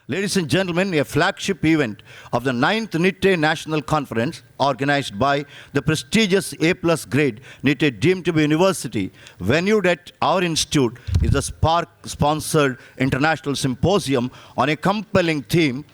Ladies and gentlemen, a flagship event of the 9th Nitte National Conference organized by the prestigious A+ grade Nitte deemed to be university, venued at our institute, is the Spark-sponsored International Symposium on a compelling theme,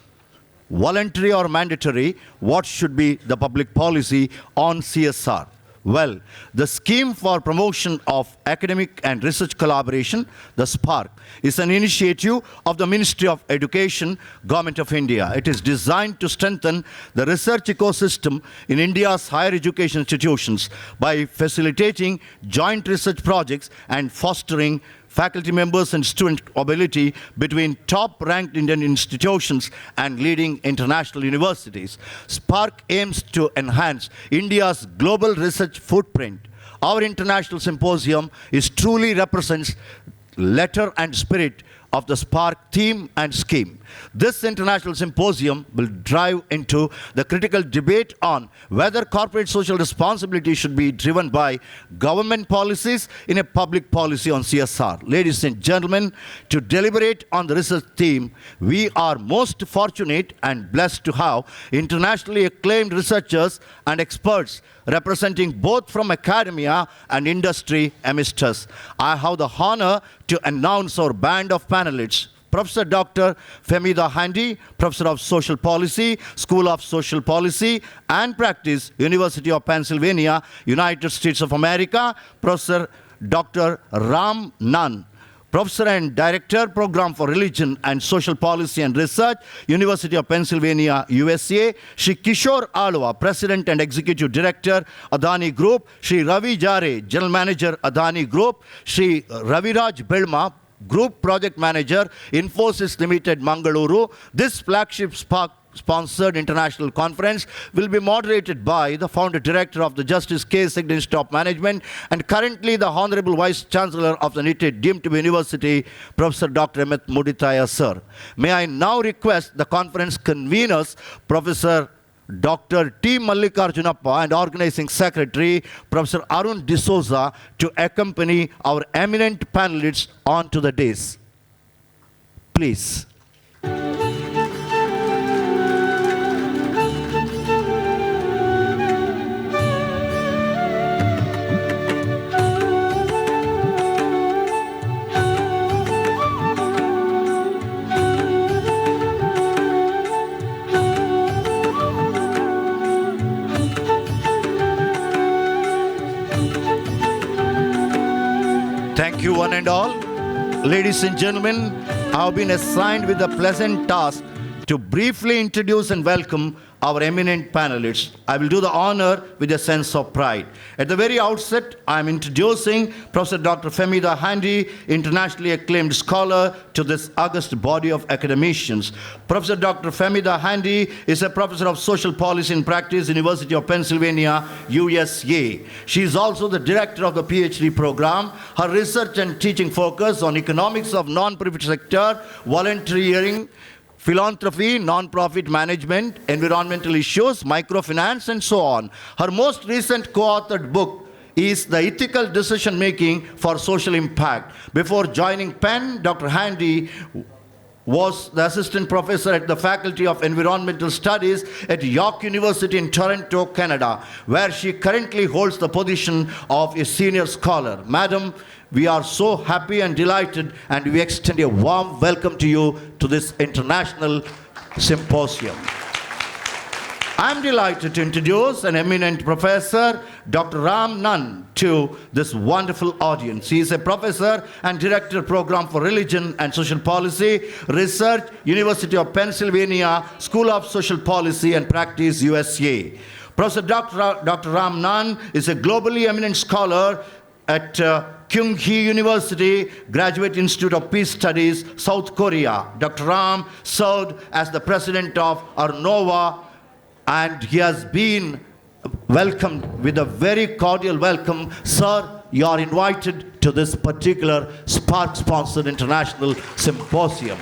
voluntary or mandatory, what should be the public policy on CSR? Well, the scheme for promotion of academic and research collaboration, the SPARK, is an initiative of the Ministry of Education, Government of India. It is designed to strengthen the research ecosystem in India's higher education institutions by facilitating joint research projects and fostering faculty members and student mobility between top-ranked Indian institutions and leading international universities. SPARK aims to enhance India's global research footprint. Our international symposium truly represents letter and spirit of the SPARK theme and scheme. This international symposium will drive into the critical debate on whether corporate social responsibility should be driven by government policies in a public policy on CSR. Ladies and gentlemen, to deliberate on the research theme, we are most fortunate and blessed to have internationally acclaimed researchers and experts representing both from academia and industry amidst us. I have the honor to announce our band of panelists. Professor Dr. Femida Handy, Professor of Social Policy, School of Social Policy and Practice, University of Pennsylvania, United States of America. Professor Dr. Ram Nan, Professor and Director, Program for Religion and Social Policy and Research, University of Pennsylvania, USA. Shri Kishore Alwa, President and Executive Director, Adani Group. Shri Ravi Jare, General Manager, Adani Group. Shri Raviraj Belma, Group Project Manager, Infosys Limited, Mangaluru. This flagship sponsored international conference will be moderated by the founder director of the Justice JKSHIM Institute of Management and currently the Honorable Vice Chancellor of the Nitte deemed to be University, Professor Dr. Amit Mudithaya, sir. May I now request the conference conveners, Professor Dr. T. Mallikarjunappa and Organizing Secretary, Professor Arun D'Souza, to accompany our eminent panelists onto the dais. Please. Thank you, one and all. Ladies and gentlemen, I have been assigned with the pleasant task to briefly introduce and welcome our eminent panelists. I will do the honor with a sense of pride. At the very outset, I am introducing Professor Dr. Femida Handy, internationally acclaimed scholar, to this august body of academicians. Professor Dr. Femida Handy is a professor of social policy and practice, University of Pennsylvania, USA. She is also the director of the PhD program. Her research and teaching focus on economics of non-profit sector, volunteering, philanthropy, non-profit management, environmental issues, microfinance, and so on. Her most recent co-authored book is The Ethical Decision-Making for Social Impact. Before joining Penn, Dr. Handy was the assistant professor at the Faculty of Environmental Studies at York University in Toronto, Canada, where she currently holds the position of a senior scholar. Madam, we are so happy and delighted, and we extend a warm welcome to you to this international symposium. I'm delighted to introduce an eminent professor, Dr. Ram Nan, to this wonderful audience. He is a professor and director, Program for Religion and Social Policy, Research, University of Pennsylvania, School of Social Policy and Practice, USA. Professor Dr. Ram Nan is a globally eminent scholar at Kyung-hee University, Graduate Institute of Peace Studies, South Korea. Dr. Ram served as the president of Arnova, and he has been welcomed with a very cordial welcome. Sir, you are invited to this particular SPARK-sponsored international symposium.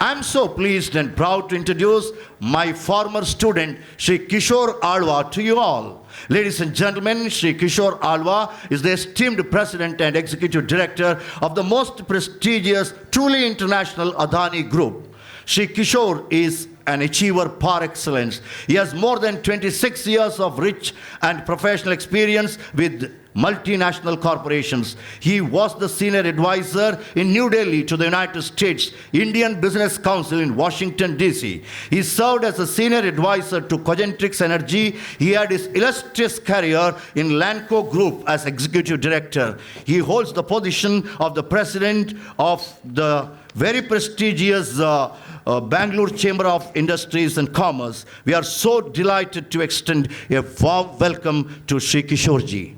I'm so pleased and proud to introduce my former student, Shri Kishore Alwa, to you all. Ladies and gentlemen, Shri Kishore Alwa is the esteemed President and Executive Director of the most prestigious, truly international Adani Group. Shri Kishore is an achiever par excellence. He has more than 26 years of rich and professional experience with multinational corporations. He was the senior advisor in New Delhi to the United States Indian Business Council in Washington, D.C. He served as a senior advisor to Cogentrix Energy. He had his illustrious career in Lanco Group as executive director. He holds the position of the president of the very prestigious Bangalore Chamber of Industries and Commerce. We are so delighted to extend a warm welcome to Shri Kishore ji.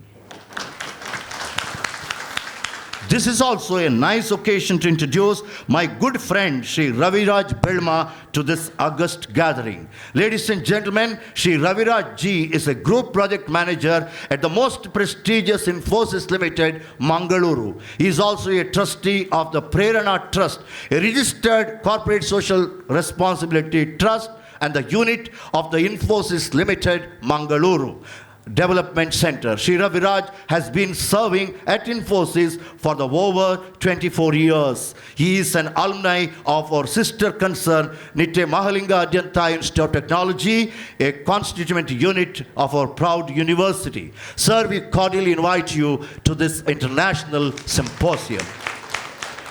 This is also a nice occasion to introduce my good friend Shri Raviraj Belma to this august gathering. Ladies and gentlemen, Shri Raviraj ji is a group project manager at the most prestigious Infosys Limited, Mangaluru. He is also a trustee of the Prerana Trust, a registered corporate social responsibility trust and the unit of the Infosys Limited, Mangaluru Development Center. Shri Raviraj has been serving at Infosys for over 24 years. He is an alumni of our sister concern, Nitte Mahalinga Adyanta Institute of Technology, a constituent unit of our proud university. Sir, we cordially invite you to this international symposium.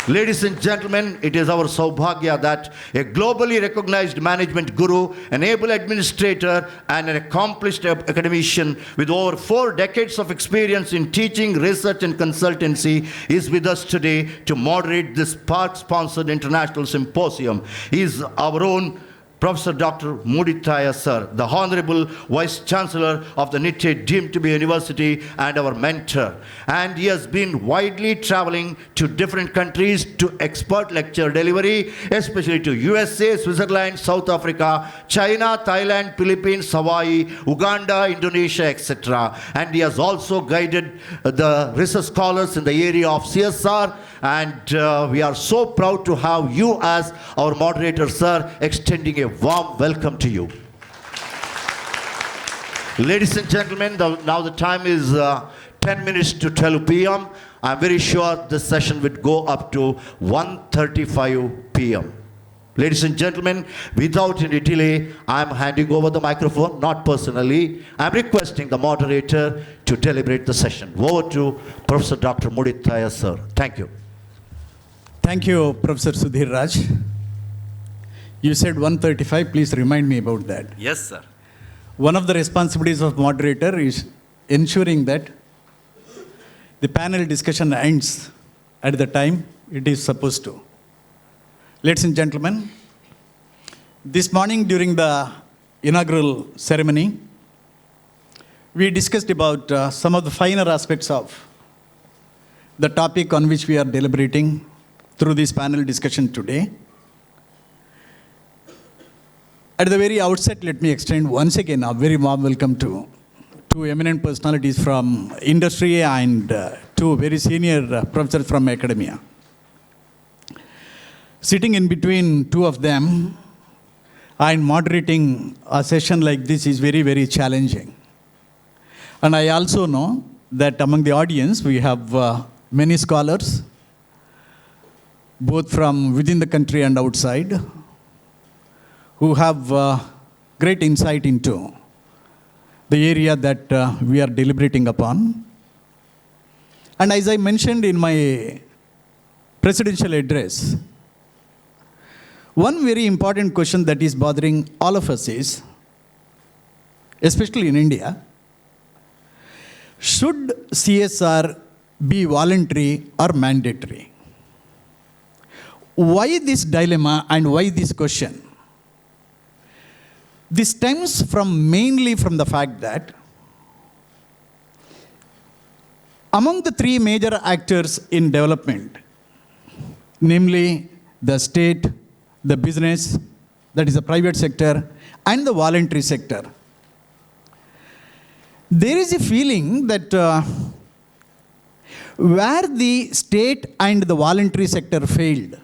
Ladies and gentlemen, it is our saubhagya that a globally recognized management guru, an able administrator, and an accomplished academician with over 4 decades of experience in teaching, research, and consultancy is with us today to moderate this park-sponsored international symposium. He is our own Professor Dr. Mudithaya sir, the Honorable Vice Chancellor of the Nitte deemed to be university and our mentor. And he has been widely traveling to different countries to expert lecture delivery, especially to USA, Switzerland, South Africa, China, Thailand, Philippines, Hawaii, Uganda, Indonesia, etc. And he has also guided the research scholars in the area of CSR. And we are so proud to have you as our moderator, sir, extending a warm welcome to you. Ladies and gentlemen, now the time is 10 minutes to 12 p.m. I'm very sure this session would go up to 1:35 p.m. Ladies and gentlemen, without any delay, I'm handing over the microphone, not personally. I'm requesting the moderator to deliberate the session. Over to Professor Dr. Mudithaya, sir. Thank you. Thank you, Professor Sudhir Raj. You said 1:35. Please remind me about that. Yes, sir. One of the responsibilities of moderator is ensuring that the panel discussion ends at the time it is supposed to. Ladies and gentlemen, this morning during the inaugural ceremony, we discussed about some of the finer aspects of the topic on which we are deliberating through this panel discussion today. At the very outset, let me extend once again a very warm welcome to two eminent personalities from industry and two very senior professors from academia. Sitting in between two of them and moderating a session like this is very, very challenging. And I also know that among the audience, we have many scholars, both from within the country and outside, who have great insight into the area that we are deliberating upon. And as I mentioned in my presidential address, one very important question that is bothering all of us is, especially in India, should CSR be voluntary or mandatory? Why this dilemma and why this question? This stems mainly from the fact that among the three major actors in development, namely the state, the business, that is the private sector, and the voluntary sector, there is a feeling that where the state and the voluntary sector failed,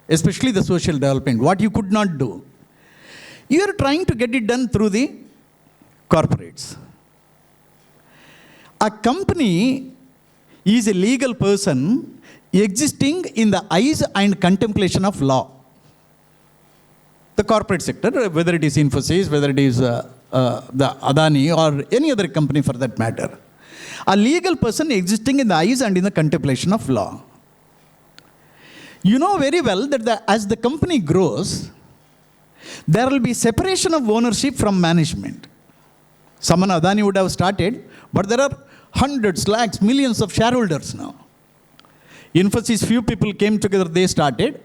especially the social development, what you could not do. You are trying to get it done through the corporates. A company is a legal person existing in the eyes and contemplation of law. The corporate sector, whether it is Infosys, whether it is the Adani or any other company for that matter. A legal person existing in the eyes and in the contemplation of law. You know very well that as the company grows, there will be separation of ownership from management. Someone Adani would have started, but there are hundreds, lakhs, millions of shareholders now. Infosys, few people came together, they started.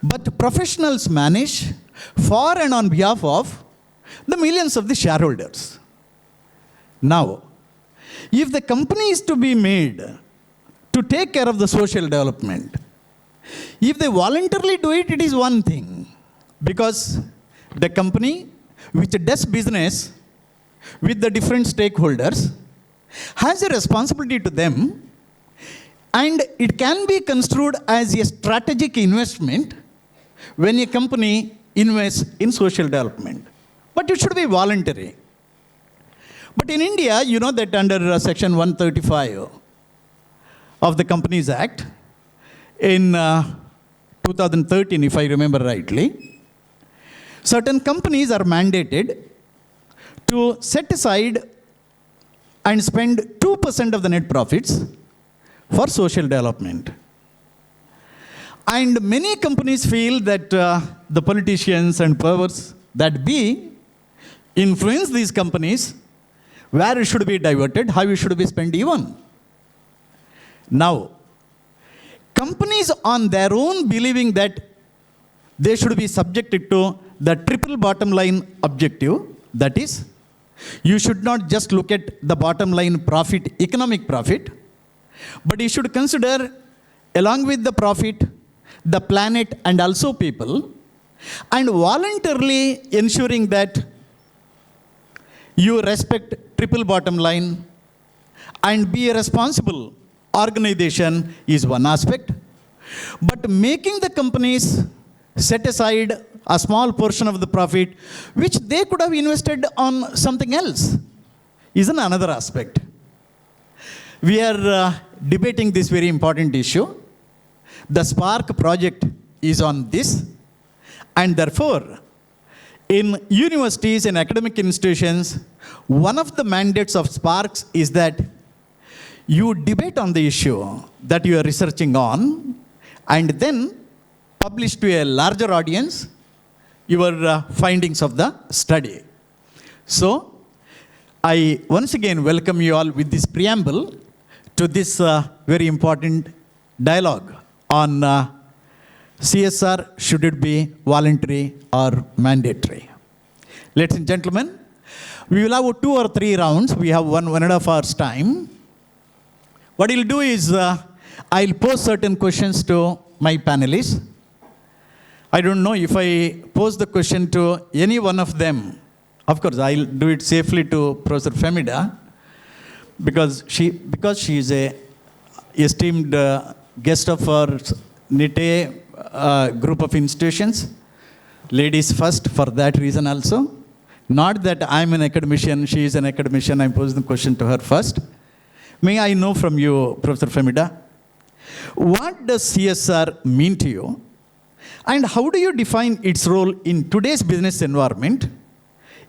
But professionals manage for and on behalf of the millions of the shareholders. Now, if the company is to be made to take care of the social development, if they voluntarily do it, it is one thing. Because the company which does business with the different stakeholders has a responsibility to them, and it can be construed as a strategic investment when a company invests in social development. But it should be voluntary. But in India, you know that under Section 135 of the Companies Act, in 2013, if I remember rightly, certain companies are mandated to set aside and spend 2% of the net profits for social development. And many companies feel that the politicians and powers that be influence these companies where it should be diverted, how it should be spent even. Now, companies on their own believing that they should be subjected to the triple bottom line objective, that is, you should not just look at the bottom line profit, economic profit, but you should consider, along with the profit, the planet and also people, and voluntarily ensuring that you respect triple bottom line and be a responsible organization is one aspect. But making the companies set aside a small portion of the profit, which they could have invested on something else, is another aspect. We are debating this very important issue. The Spark project is on this, and therefore, in universities and academic institutions, one of the mandates of Sparks is that you debate on the issue that you are researching on, and then publish to a larger audience your findings of the study. So, I once again welcome you all with this preamble to this very important dialogue on CSR, should it be voluntary or mandatory. Ladies and gentlemen, we will have 2 or 3 rounds. We have 1.5 hours time. What I'll do is, I'll pose certain questions to my panelists. I don't know if I pose the question to any one of them. Of course, I'll do it safely to Professor Femida, because she is a esteemed guest of our Nitte group of institutions. Ladies first for that reason also. Not that I'm an academician, she is an academician, I'm posing the question to her first. May I know from you, Professor Femida, what does CSR mean to you? And how do you define its role in today's business environment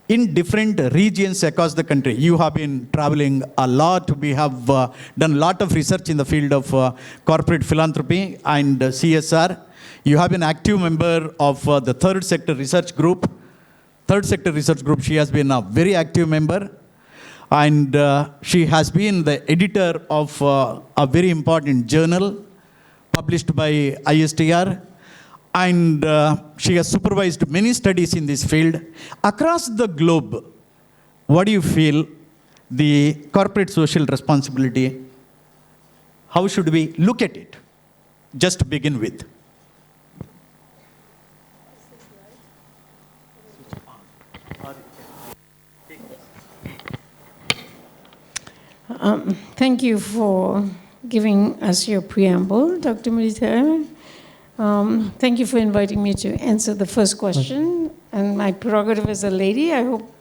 in different regions across the country? You have been traveling a lot. We have done a lot of research in the field of corporate philanthropy and CSR. You have been an active member of the Third Sector Research Group. Third Sector Research Group, she has been a very active member. And she has been the editor of a very important journal published by ISTR. And she has supervised many studies in this field. Across the globe, what do you feel the corporate social responsibility, how should we look at it? Just to begin with. Thank you for giving us your preamble, Dr. Nitte. Thank you for inviting me to answer the first question. And my prerogative as a lady, I hope,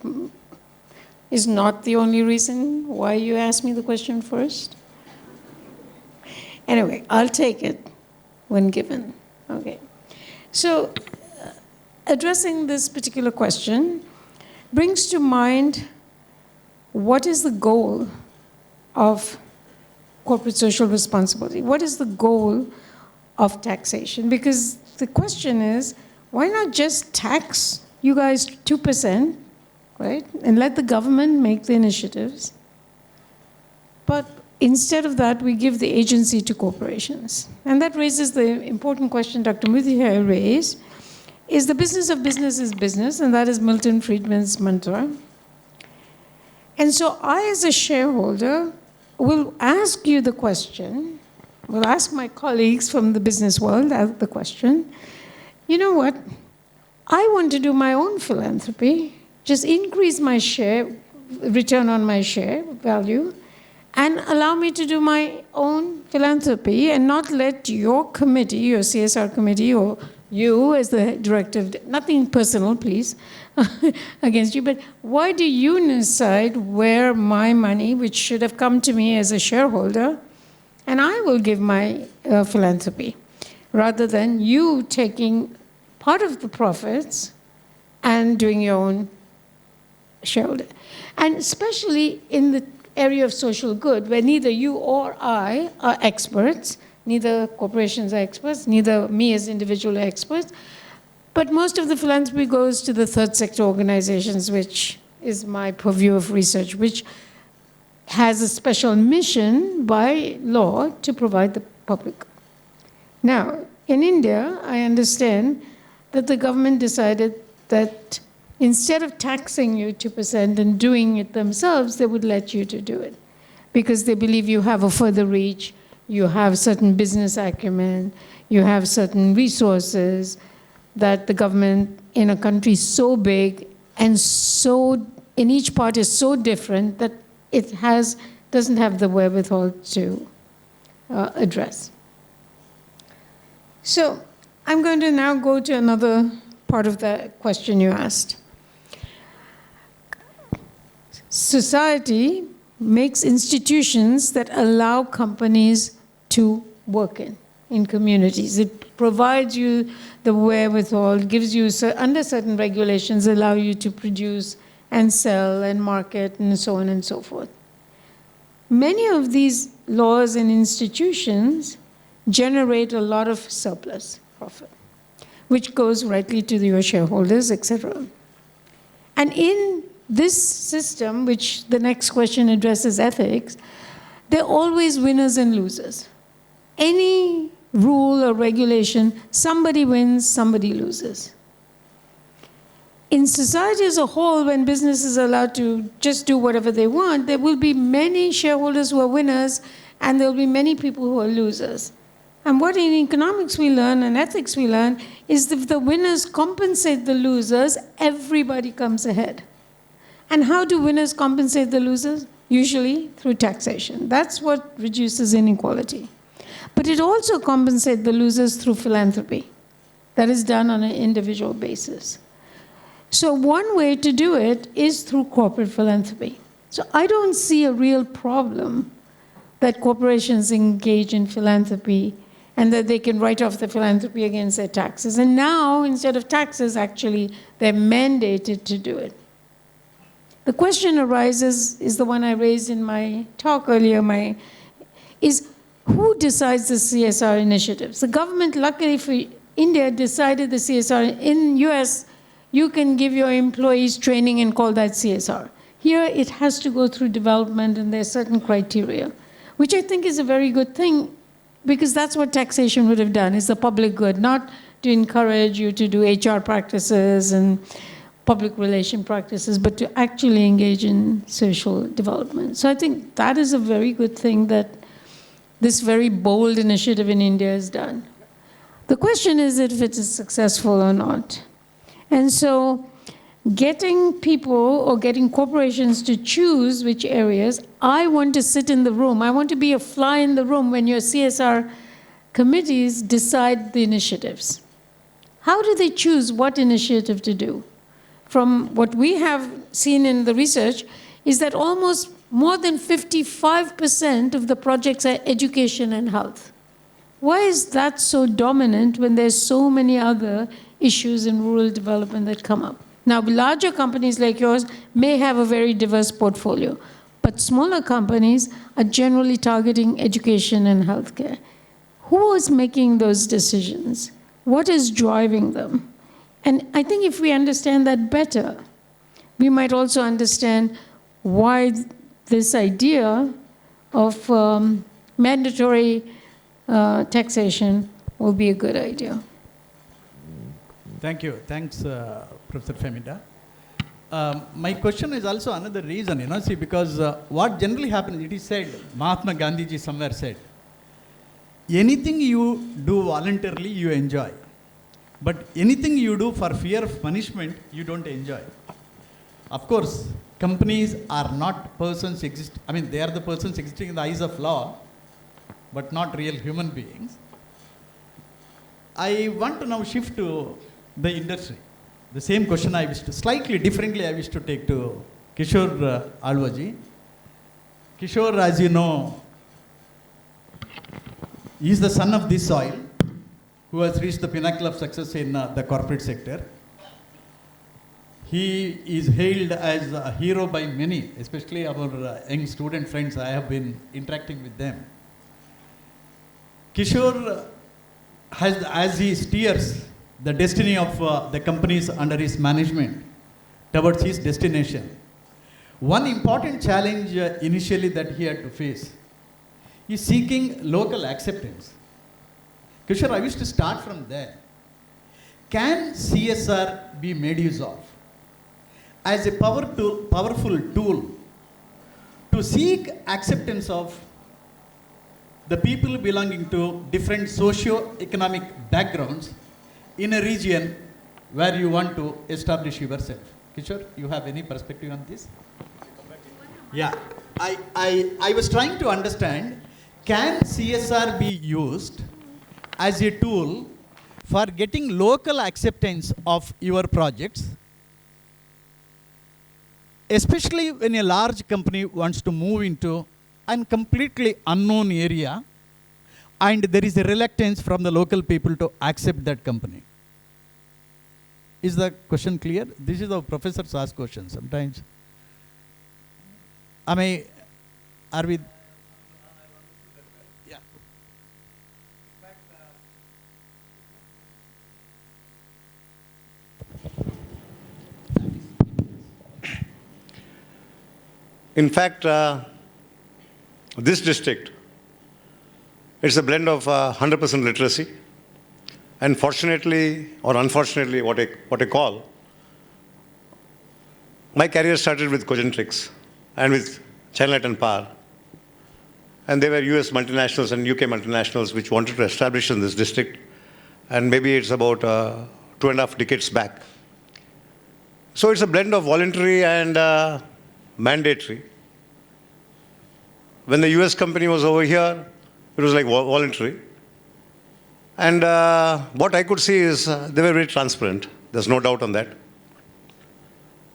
is not the only reason why you asked me the question first. Anyway, I'll take it when given. Okay. So, addressing this particular question brings to mind what is the goal of corporate social responsibility? What is the goal of taxation? Because the question is, why not just tax you guys 2%, right? And let the government make the initiatives. But instead of that, we give the agency to corporations. And that raises the important question Dr. Muthiah raised, is the business of business is business, and that is Milton Friedman's mantra. And so I, as a shareholder, will ask you the question, will ask my colleagues from the business world the question, you know what, I want to do my own philanthropy, just increase my share, return on my share value, and allow me to do my own philanthropy and not let your committee, your CSR committee, or you as the director, nothing personal, please, against you, but why do you decide where my money, which should have come to me as a shareholder, and I will give my philanthropy, rather than you taking part of the profits and doing your own shareholder. And especially in the area of social good, where neither you or I are experts, neither corporations are experts, neither me as individual are experts, but most of the philanthropy goes to the third sector organizations, which is my purview of research, which has a special mission by law to provide the public. Now, in India, I understand that the government decided that instead of taxing you 2% and doing it themselves, they would let you to do it because they believe you have a further reach, you have certain business acumen, you have certain resources that the government in a country so big and so in each part is so different that it doesn't have the wherewithal to address. So I'm going to now go to another part of the question you asked. Society makes institutions that allow companies to work in communities. It provides you the wherewithal, gives you, under certain regulations, allow you to produce and sell and market and so on and so forth. Many of these laws and institutions generate a lot of surplus profit, which goes rightly to your shareholders, etc. And in this system, which the next question addresses ethics, there are always winners and losers. Any rule or regulation, somebody wins, somebody loses. In society as a whole, when business is allowed to just do whatever they want, there will be many shareholders who are winners, and there will be many people who are losers. And what in economics we learn and ethics we learn is if the winners compensate the losers, everybody comes ahead. And how do winners compensate the losers? Usually through taxation. That's what reduces inequality. But it also compensates the losers through philanthropy. That is done on an individual basis. So one way to do it is through corporate philanthropy. So I don't see a real problem that corporations engage in philanthropy and that they can write off the philanthropy against their taxes. And now, instead of taxes, actually, they're mandated to do it. The question arises, is the one I raised in my talk earlier, is who decides the CSR initiatives? The government, luckily for India, decided the CSR. In US, you can give your employees training and call that CSR. Here, it has to go through development, and there's certain criteria, which I think is a very good thing, because that's what taxation would have done, is the public good, not to encourage you to do HR practices and public relation practices, but to actually engage in social development. So I think that is a very good thing that this very bold initiative in India has done. The question is if it is successful or not. And so getting people or getting corporations to choose which areas, I want to sit in the room. I want to be a fly in the room when your CSR committees decide the initiatives. How do they choose what initiative to do? From what we have seen in the research is that almost more than 55% of the projects are education and health. Why is that so dominant when there's so many other issues in rural development that come up? Now, larger companies like yours may have a very diverse portfolio, but smaller companies are generally targeting education and healthcare. Who is making those decisions? What is driving them? And I think if we understand that better, we might also understand why this idea of mandatory taxation will be a good idea. Thank you. Thanks, Professor Femida. My question is also another reason, see, because what generally happens, it is said, Mahatma Gandhiji somewhere said, anything you do voluntarily, you enjoy. But anything you do for fear of punishment, you don't enjoy. Of course, companies are not persons they are the persons existing in the eyes of law, but not real human beings. I want to now shift to the industry. The same question I wish to, slightly differently I wish to take to Kishore Alvaji. Kishore, as you know, he is the son of this soil who has reached the pinnacle of success in the corporate sector. He is hailed as a hero by many, especially our young student friends. I have been interacting with them. Kishore has, as he steers the destiny of the companies under his management towards his destination, one important challenge initially that he had to face is seeking local acceptance. Kishore, I wish to start from there. Can CSR be made use of as a powerful tool to seek acceptance of the people belonging to different socio-economic backgrounds in a region where you want to establish yourself? Kishore, you have any perspective on this? Yeah, I was trying to understand, can CSR be used as a tool for getting local acceptance of your projects, especially when a large company wants to move into a completely unknown area and there is a reluctance from the local people to accept that company? Is the question clear? This is how professors ask questions sometimes. Are we? Yeah. In fact, this district, it's a blend of 100% literacy, and fortunately or unfortunately, what I call, my career started with Cogentrix and with China Light and Power, and they were US multinationals and UK multinationals which wanted to establish in this district, and maybe it's about 2.5 decades back. So it's a blend of voluntary and mandatory. When the US company was over here, it was like voluntary. And what I could see is they were very transparent. There's no doubt on that.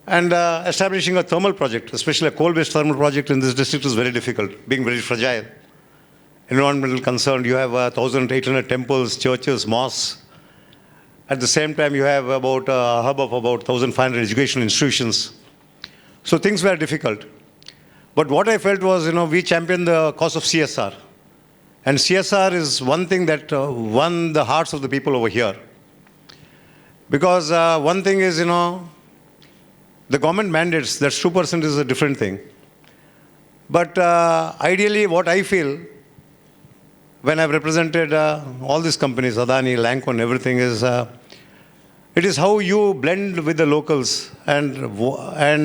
And establishing a thermal project, especially a coal-based thermal project in this district, is very difficult, being very fragile. Environmental concern, you have 1,800 temples, churches, mosques. At the same time, you have about a hub of about 1,500 educational institutions. So things were difficult. But what I felt was, we championed the cause of CSR. And CSR is one thing that won the hearts of the people over here. Because one thing is, the government mandates that 2% is a different thing. But ideally, what I feel, when I've represented all these companies, Adani, Lanco and everything, is it is how you blend with the locals and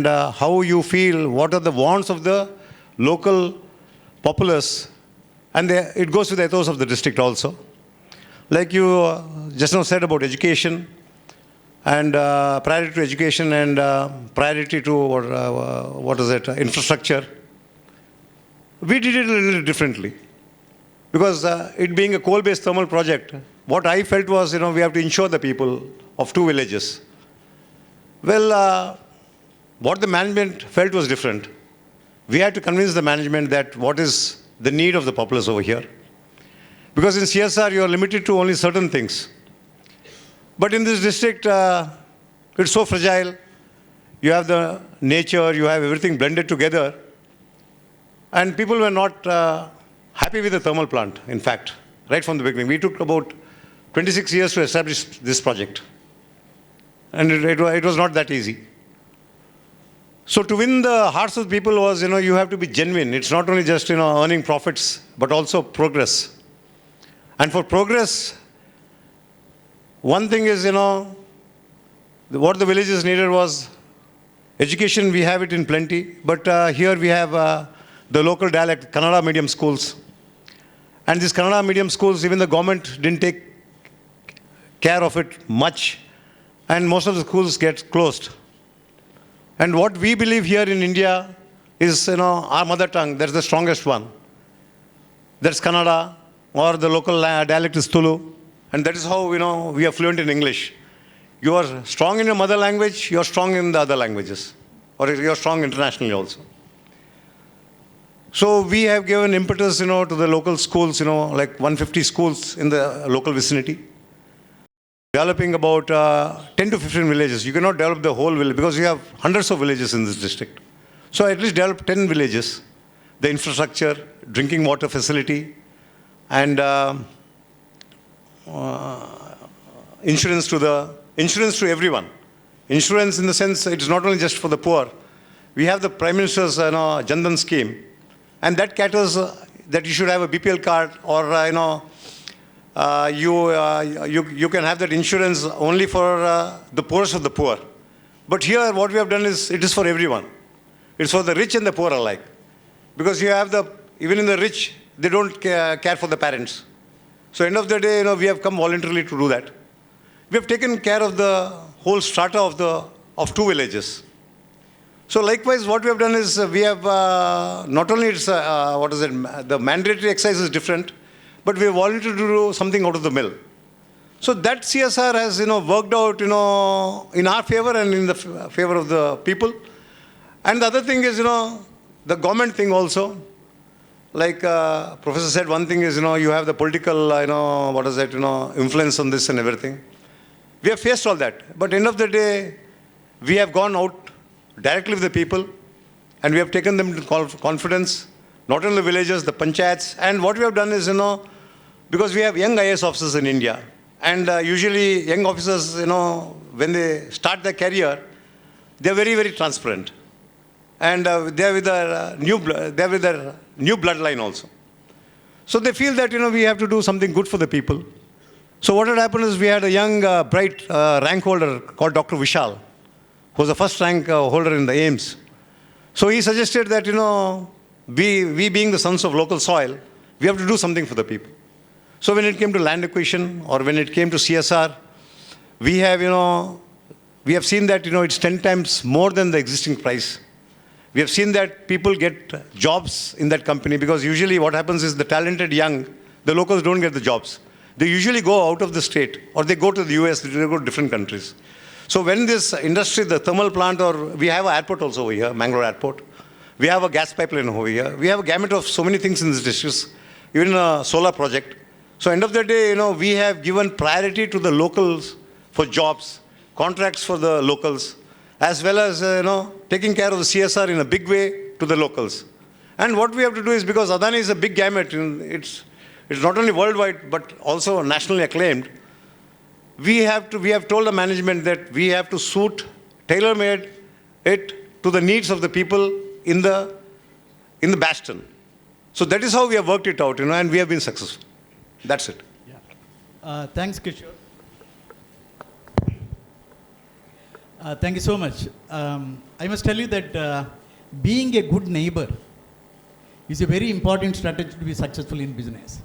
how you feel, what are the wants of the local populace. And it goes with the ethos of the district also. Like you just now said about education, and priority to education and priority to, infrastructure. We did it a little differently. Because it being a coal-based thermal project, what I felt was, we have to insure the people of 2 villages. Well, what the management felt was different. We had to convince the management that what is the need of the populace over here. Because in CSR, you are limited to only certain things. But in this district, it's so fragile. You have the nature, you have everything blended together. And people were not happy with the thermal plant, in fact, right from the beginning. We took about 26 years to establish this project. And it was not that easy. So to win the hearts of people was, you have to be genuine. It's not only just, earning profits, but also progress. And for progress, one thing is, what the villages needed was education. We have it in plenty, but here we have the local dialect, Kannada medium schools. And these Kannada medium schools, even the government didn't take care of it much. And most of the schools get closed. And what we believe here in India is, our mother tongue. That's the strongest one. That's Kannada, or the local dialect is Tulu. And that is how, we are fluent in English. You are strong in your mother language, you are strong in the other languages. Or you are strong internationally also. So we have given impetus, to the local schools, like 150 schools in the local vicinity. Developing about 10 to 15 villages. You cannot develop the whole village because you have hundreds of villages in this district. So at least develop 10 villages. The infrastructure, drinking water facility, and insurance to everyone. Insurance in the sense it's not only just for the poor. We have the Prime Minister's Jandan scheme, and that caters that you should have a BPL card, or you can have that insurance only for the poorest of the poor. But here what we have done is it is for everyone. It's for the rich and the poor alike. Because you have even in the rich, they don't care for the parents. So end of the day, we have come voluntarily to do that. We have taken care of the whole strata of 2 villages. So likewise, what we have done is we have not only the mandatory exercise is different, but we have volunteered to do something out of the mill. So that CSR has worked out in our favor and in the favor of the people. And the other thing is the government thing also. Like Professor said, one thing is you have the political influence on this and everything. We have faced all that. But end of the day, we have gone out directly with the people, and we have taken them to confidence, not only the villages, the panchayats. And what we have done is, because we have young IAS officers in India, and usually young officers, when they start their career, they are very, very transparent. And they are with their new bloodline also. So they feel that, we have to do something good for the people. So what had happened is we had a young, bright rank holder called Dr. Vishal, who was the first rank holder in the AIMS. So he suggested that, we being the sons of local soil, we have to do something for the people. So when it came to land acquisition, or when it came to CSR, we have seen that, it's 10 times more than the existing price. We have seen that people get jobs in that company, because usually what happens is the talented young, the locals don't get the jobs. They usually go out of the state, or they go to the US, they go to different countries. So when this industry, the thermal plant, or we have an airport also over here, Mangalore Airport. We have a gas pipeline over here. We have a gamut of so many things in this district, even a solar project. So end of the day, we have given priority to the locals for jobs, contracts for the locals, as well as, taking care of the CSR in a big way to the locals. And what we have to do is, because Adani is a big gamut, it's not only worldwide, but also nationally acclaimed, we have told the management that we have to tailor-made it to the needs of the people in the bastion. So that is how we have worked it out, and we have been successful. That's it. Yeah. Thanks, Kishore. Thank you so much. I must tell you that being a good neighbor is a very important strategy to be successful in business.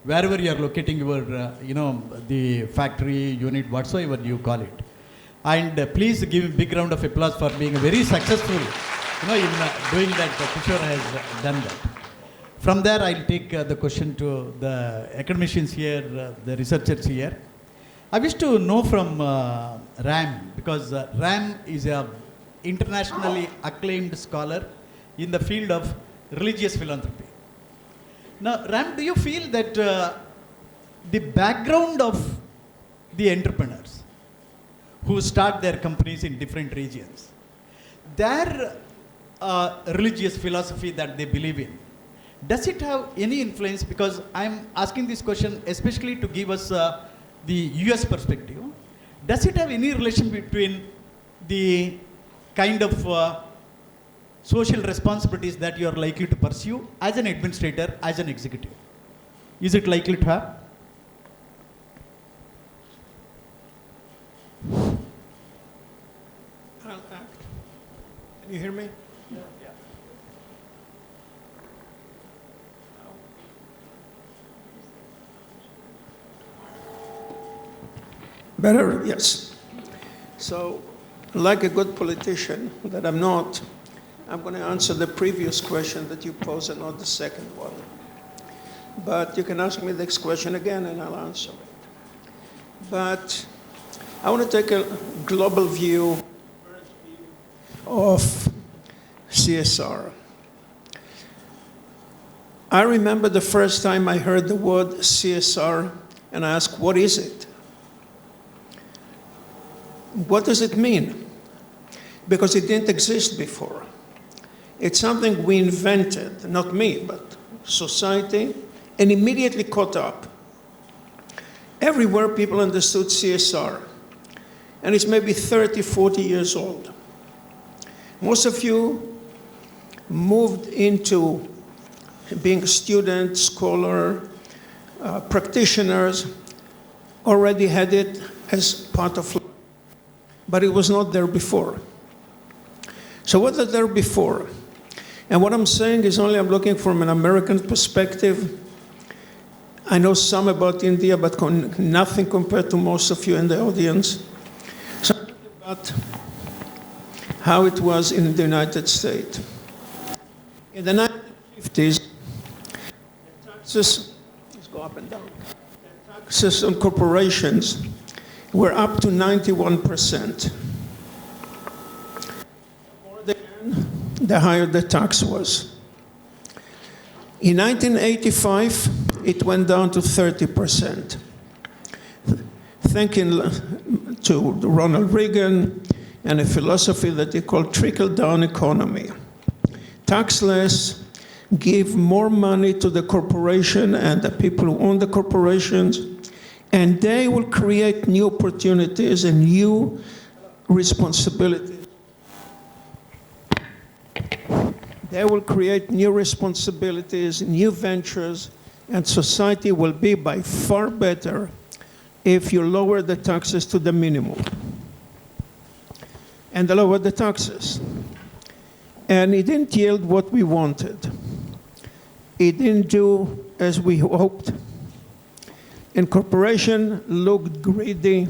Wherever you are locating your, the factory, unit, whatsoever you call it. And please give a big round of applause for being very successful, in doing that. Kishore has done that. From there, I'll take the question to the academicians here, the researchers here. I wish to know from Ram, because Ram is a internationally acclaimed scholar in the field of religious philanthropy. Now, Ram, do you feel that the background of the entrepreneurs who start their companies in different regions, their religious philosophy that they believe in, does it have any influence? Because I'm asking this question especially to give us the US perspective. Does it have any relation between the kind of social responsibilities that you are likely to pursue as an administrator, as an executive? Is it likely to have? I'll act. Can you hear me? Yeah. Better? Yes. So, like a good politician that I'm not, I'm going to answer the previous question that you posed and not the second one. But you can ask me the next question again and I'll answer it. But I want to take a global view of CSR. I remember the first time I heard the word CSR and I asked, what is it? What does it mean? Because it didn't exist before. It's something we invented, not me, but society, and immediately caught up. Everywhere people understood CSR, and it's maybe 30, 40 years old. Most of you moved into being a student, scholar, practitioners, already had it as part of life, but it was not there before. So what was there before? And what I'm saying is only I'm looking from an American perspective. I know some about India, but nothing compared to most of you in the audience. So I'm talking about how it was in the United States. In the 1950s, the taxes, let's go up and down, the taxes on corporations were up to 91%. The higher the tax was. In 1985, it went down to 30%. Thanking to Ronald Reagan and a philosophy that they call trickle-down economy. Tax less, give more money to the corporation and the people who own the corporations, and they will create new opportunities and new responsibilities. They will create new responsibilities, new ventures, and society will be by far better if you lower the taxes to the minimum. And they lowered the taxes. And it didn't yield what we wanted. It didn't do as we hoped. And corporations looked greedy,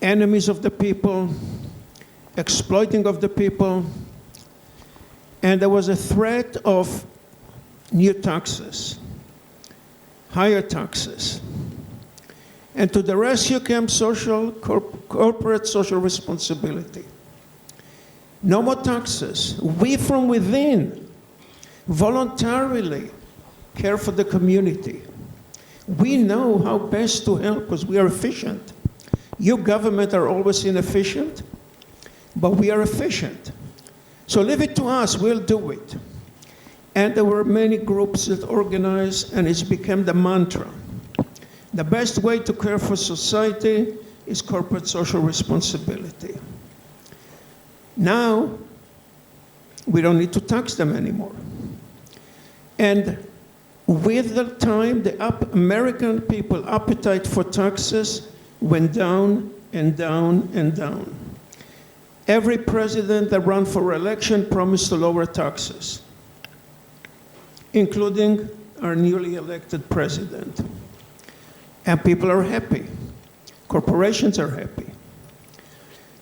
enemies of the people, exploiting of the people. And there was a threat of new taxes, higher taxes. And to the rescue came corporate social responsibility. No more taxes. We from within voluntarily care for the community. We know how best to help because we are efficient. You government are always inefficient, but we are efficient. So leave it to us, we'll do it. And there were many groups that organized, and it's become the mantra. The best way to care for society is corporate social responsibility. Now, we don't need to tax them anymore. And with the time, the American people appetite for taxes went down and down and down. Every president that ran for election promised to lower taxes, including our newly elected president. And people are happy. Corporations are happy.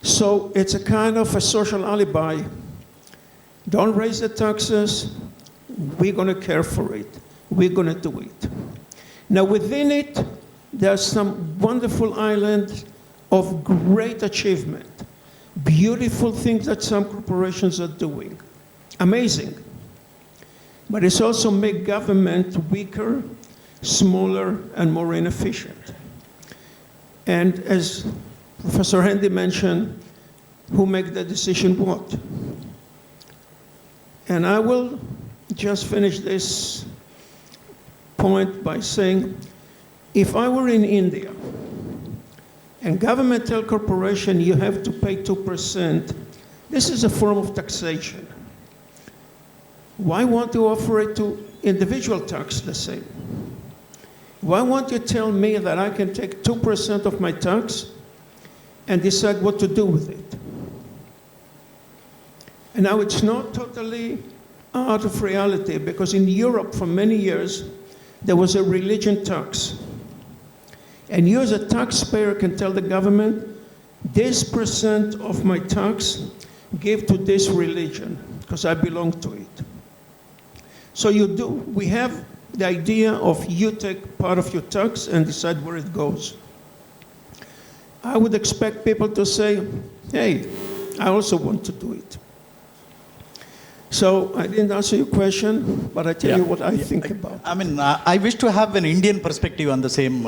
So it's a kind of a social alibi. Don't raise the taxes, we're going to care for it. We're going to do it. Now, within it, there are some wonderful islands of great achievement, beautiful things that some corporations are doing. Amazing. But it's also make government weaker, smaller, and more inefficient. And as Professor Handy mentioned, who make the decision what? And I will just finish this point by saying, if I were in India and government tell corporation you have to pay 2%, this is a form of taxation. Why won't you offer it to individual tax the same? Why won't you tell me that I can take 2% of my tax and decide what to do with it? And now it's not totally out of reality, because in Europe for many years there was a religion tax. And you as a taxpayer can tell the government, this % of my tax give to this religion, because I belong to it. So we have the idea of you take part of your tax and decide where it goes. I would expect people to say, hey, I also want to do it. So I didn't answer your question, but I tell you what I think about. I mean, I wish to have an Indian perspective on the same,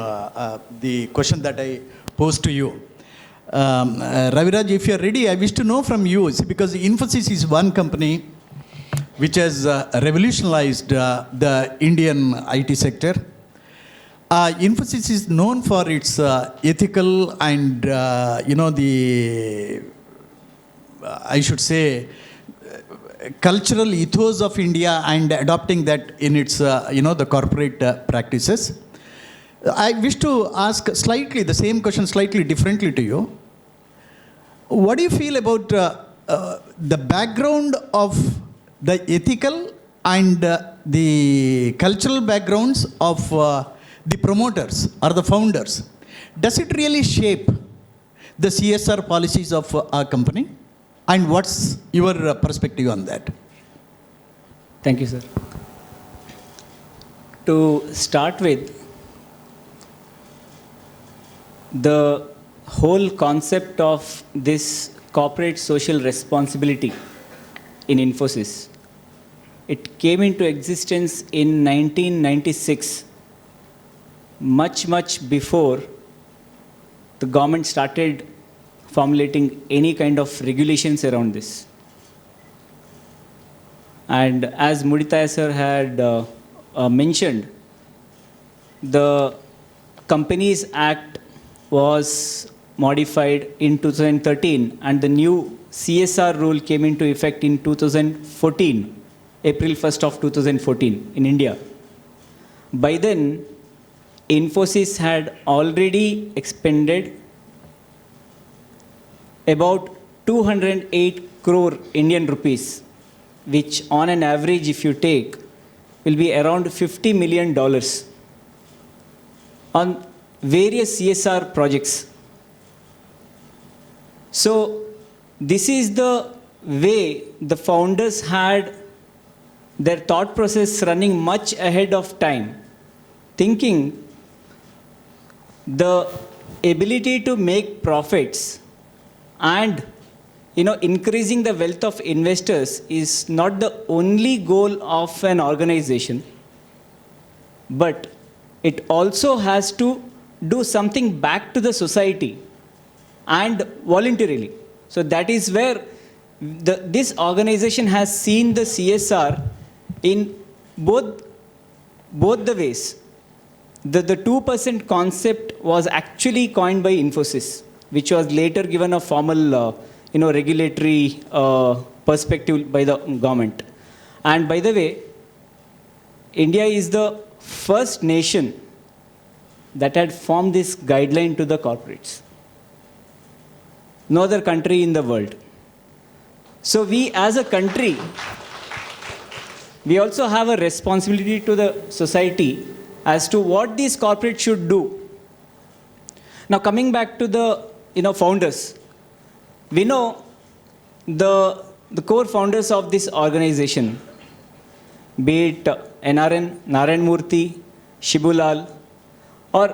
the question that I posed to you. Raviraj, if you're ready, I wish to know from you, because Infosys is one company which has revolutionized the Indian IT sector. Infosys is known for its ethical and, I should say, cultural ethos of India and adopting that in its, the corporate practices. I wish to ask the same question slightly differently to you. What do you feel about the background of the ethical and the cultural backgrounds of the promoters or the founders? Does it really shape the CSR policies of our company? And what's your perspective on that? Thank you, sir. To start with, the whole concept of this corporate social responsibility in Infosys, it came into existence in 1996, much before the government started formulating any kind of regulations around this. And as Muditaya sir had mentioned, the Companies Act was modified in 2013 and the new CSR rule came into effect in 2014, April 1st of 2014 in India. By then, Infosys had already expended about 208 crore Indian rupees, which on an average, if you take, will be around $50 million on various CSR projects. So this is the way the founders had their thought process running much ahead of time, thinking the ability to make profits and increasing the wealth of investors is not the only goal of an organization, but it also has to do something back to the society and voluntarily. So that is where this organization has seen the CSR in both the ways. The 2% concept was actually coined by Infosys, which was later given a formal regulatory perspective by the government. And by the way, India is the first nation that had formed this guideline to the corporates. No other country in the world. So we as a country, we also have a responsibility to the society as to what these corporates should do. Now coming back to the founders, we know the core founders of this organization, be it NRN, Narayan Murthy, Shibulal, or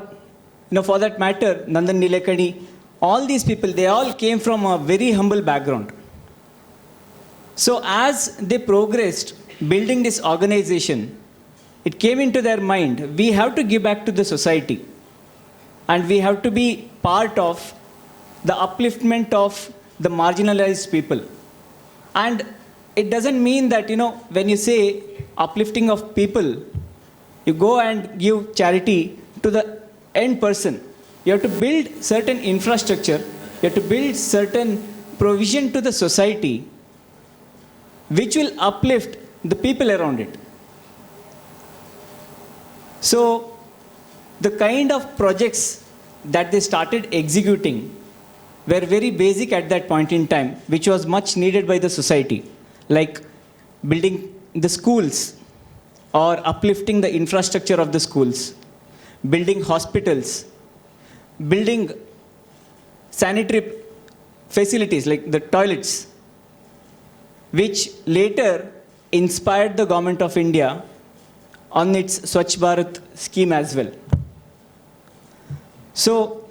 for that matter, Nandan Nilekani, all these people, they all came from a very humble background. So as they progressed building this organization, it came into their mind, we have to give back to the society and we have to be part of the upliftment of the marginalized people. And it doesn't mean that, when you say uplifting of people, you go and give charity to the end person. You have to build certain infrastructure, you have to build certain provision to the society which will uplift the people around it. So the kind of projects that they started executing were very basic at that point in time, which was much needed by the society, like building the schools or uplifting the infrastructure of the schools, building hospitals, building sanitary facilities like the toilets, which later inspired the government of India on its Swachh Bharat scheme as well. So,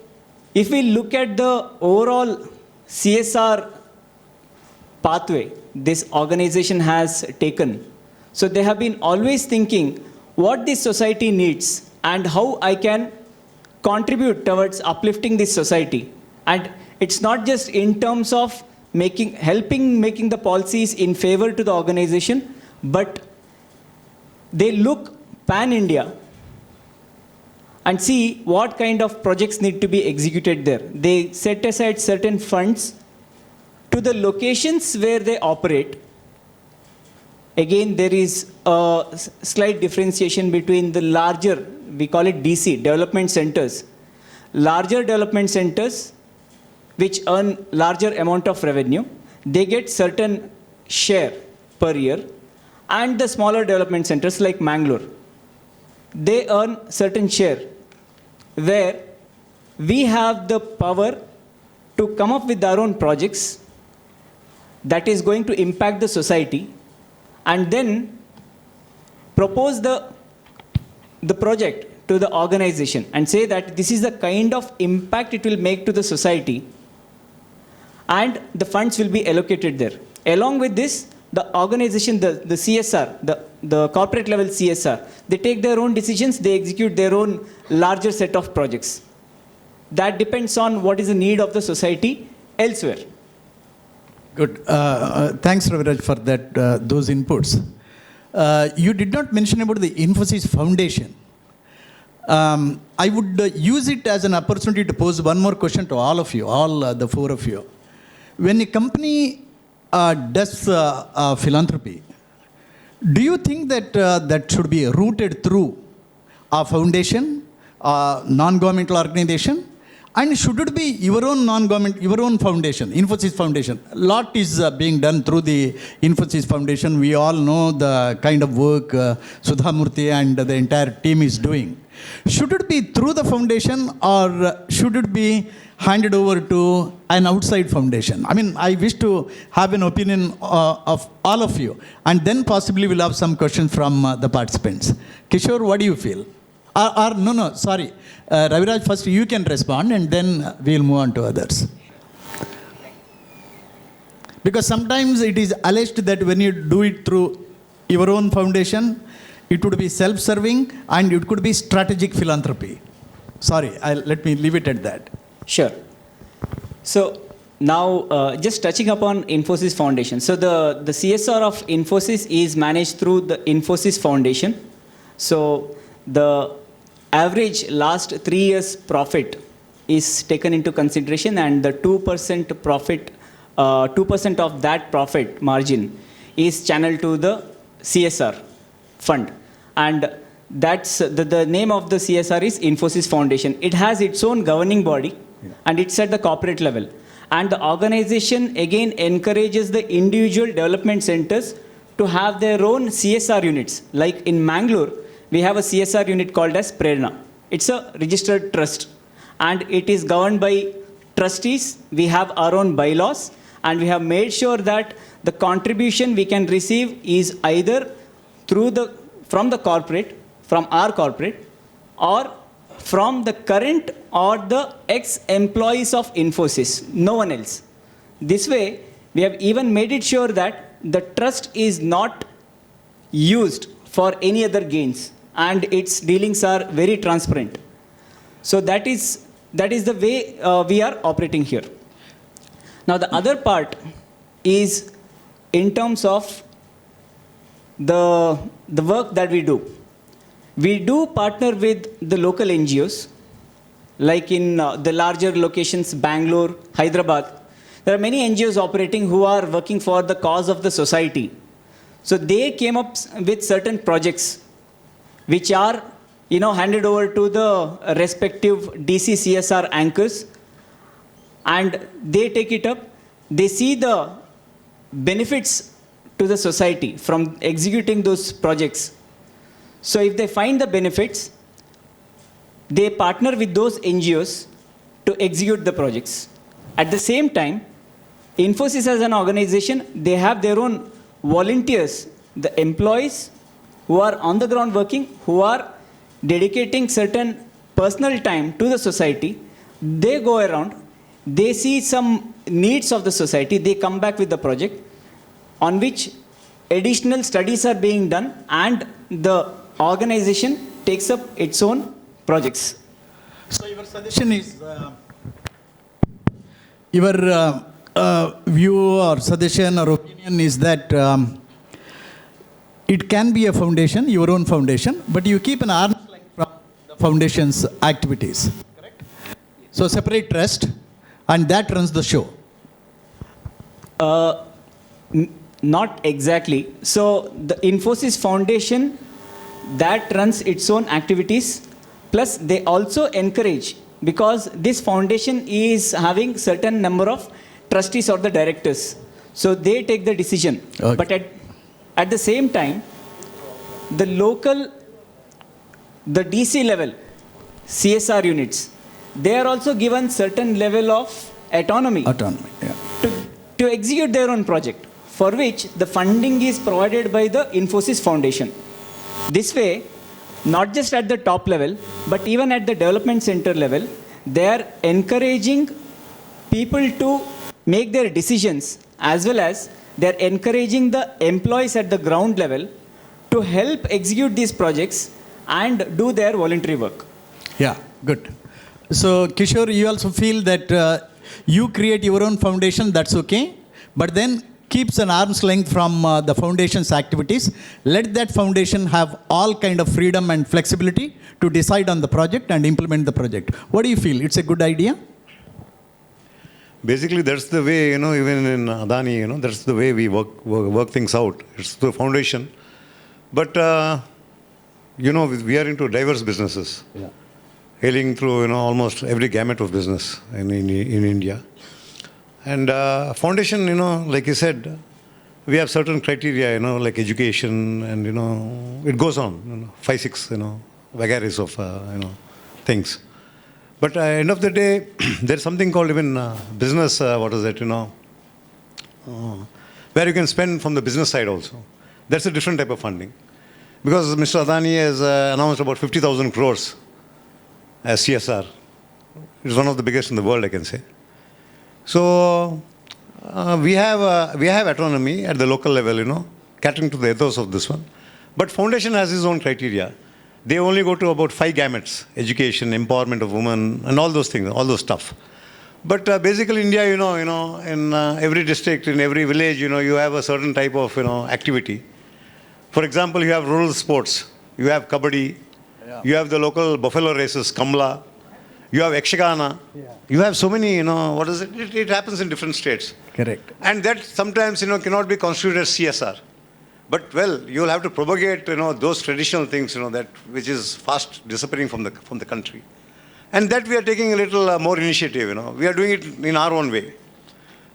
if we look at the overall CSR pathway this organization has taken, so they have been always thinking what this society needs and how I can contribute towards uplifting this society. And it's not just in terms of helping making the policies in favor to the organization, but they look pan-India and see what kind of projects need to be executed there. They set aside certain funds to the locations where they operate. Again, there is a slight differentiation between the larger, we call it DC, development centers. Larger development centers, which earn larger amount of revenue, they get certain share per year. And the smaller development centers like Mangalore, they earn certain share, where we have the power to come up with our own projects that is going to impact the society, and then propose the project to the organization and say that this is the kind of impact it will make to the society, and the funds will be allocated there. Along with this, the organization, the CSR, the corporate level CSR, they take their own decisions, they execute their own larger set of projects. That depends on what is the need of the society elsewhere. Good. Thanks, Raviraj, for that, those inputs. You did not mention about the Infosys Foundation. I would use it as an opportunity to pose one more question to all of you, all the four of you. When a company does philanthropy, do you think that that should be rooted through a foundation, a non-governmental organization, and should it be your own non-government, your own foundation, Infosys Foundation? A lot is being done through the Infosys Foundation. We all know the kind of work Sudha Murthy and the entire team is doing. Should it be through the foundation, or should it be handed over to an outside foundation? I mean, I wish to have an opinion of all of you, and then possibly we'll have some questions from the participants. Kishore, what do you feel? No, sorry. Raviraj, first you can respond, and then we'll move on to others. Because sometimes it is alleged that when you do it through your own foundation, it would be self-serving and it could be strategic philanthropy. Sorry, let me leave it at that. Sure. So now just touching upon Infosys Foundation. So the CSR of Infosys is managed through the Infosys Foundation. So the average last 3 years profit is taken into consideration, and the 2% profit, 2% of that profit margin is channeled to the CSR fund. And that's the name of the CSR is Infosys Foundation. It has its own governing body, and it's at the corporate level. And the organization again encourages the individual development centers to have their own CSR units. Like in Mangalore, we have a CSR unit called as Prerna. It's a registered trust, and it is governed by trustees. We have our own bylaws, and we have made sure that the contribution we can receive is either from the corporate, from our corporate, or from the current or the ex-employees of Infosys, no one else. This way, we have even made it sure that the trust is not used for any other gains, and its dealings are very transparent. So that is the way we are operating here. Now the other part is in terms of the work that we do. We do partner with the local NGOs, like in the larger locations, Bangalore, Hyderabad. There are many NGOs operating who are working for the cause of the society. So they came up with certain projects which are handed over to the respective DC CSR anchors, and they take it up. They see the benefits to the society from executing those projects. So if they find the benefits, they partner with those NGOs to execute the projects. At the same time, Infosys as an organization, they have their own volunteers, the employees who are on the ground working, who are dedicating certain personal time to the society. They go around, they see some needs of the society, they come back with the project on which additional studies are being done, and the organization takes up its own projects. So your suggestion is, your view or suggestion or opinion is that it can be a foundation, your own foundation, but you keep an arm's length from the foundation's activities. Correct? So separate trust, and that runs the show. Not exactly. So the Infosys Foundation, that runs its own activities, plus they also encourage, because this foundation is having certain number of trustees or the directors. So they take the decision. Okay. But at the same time, the local, the DC level CSR units, they are also given certain level of autonomy. Autonomy, yeah. To execute their own project, for which the funding is provided by the Infosys Foundation. This way, not just at the top level, but even at the development center level, they are encouraging people to make their decisions, as well as they are encouraging the employees at the ground level to help execute these projects and do their voluntary work. Yeah, good. So Kishore, you also feel that you create your own foundation, that's okay, but then keeps an arm's length from the foundation's activities. Let that foundation have all kind of freedom and flexibility to decide on the project and implement the project. What do you feel? It's a good idea? Basically, that's the way, even in Adani, that's the way we work things out. It's the foundation. But, we are into diverse businesses. Yeah. Hailing through, almost every gamut of business in India. And foundation, like you said, we have certain criteria, like education, and, it goes on, 5, 6, vagaries of, things. But at the end of the day, there's something called even business, where you can spend from the business side also. That's a different type of funding. Because Mr. Adani has announced about 50,000 crores as CSR. It's one of the biggest in the world, I can say. So we have autonomy at the local level, catering to the ethos of this one. But foundation has its own criteria. They only go to about 5 gamuts: education, empowerment of women, and all those things, all those stuff. But basically, India, in every district, in every village, you have a certain type of, activity. For example, you have rural sports. You have kabaddi. Yeah. You have the local buffalo races, Kamla. You have Yakshagana. Yeah. You have so many, it happens in different states. Correct. And that sometimes, cannot be constituted as CSR. But, well, you'll have to propagate, those traditional things, which is fast disappearing from the country. And that we are taking a little more initiative, We are doing it in our own way.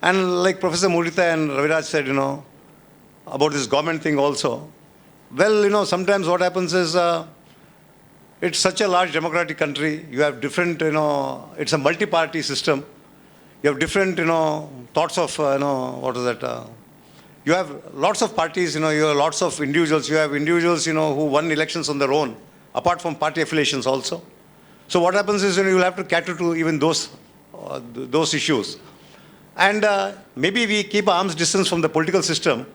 And like Professor Murthy and Raviraj said, about this government thing also. Well, sometimes what happens is, it's such a large democratic country. You have different, it's a multi-party system. You have different, thoughts of, You have lots of parties, you have lots of individuals. You have individuals, who won elections on their own, apart from party affiliations also. So what happens is, you'll have to cater to even those issues. And maybe we keep arm's distance from the political system,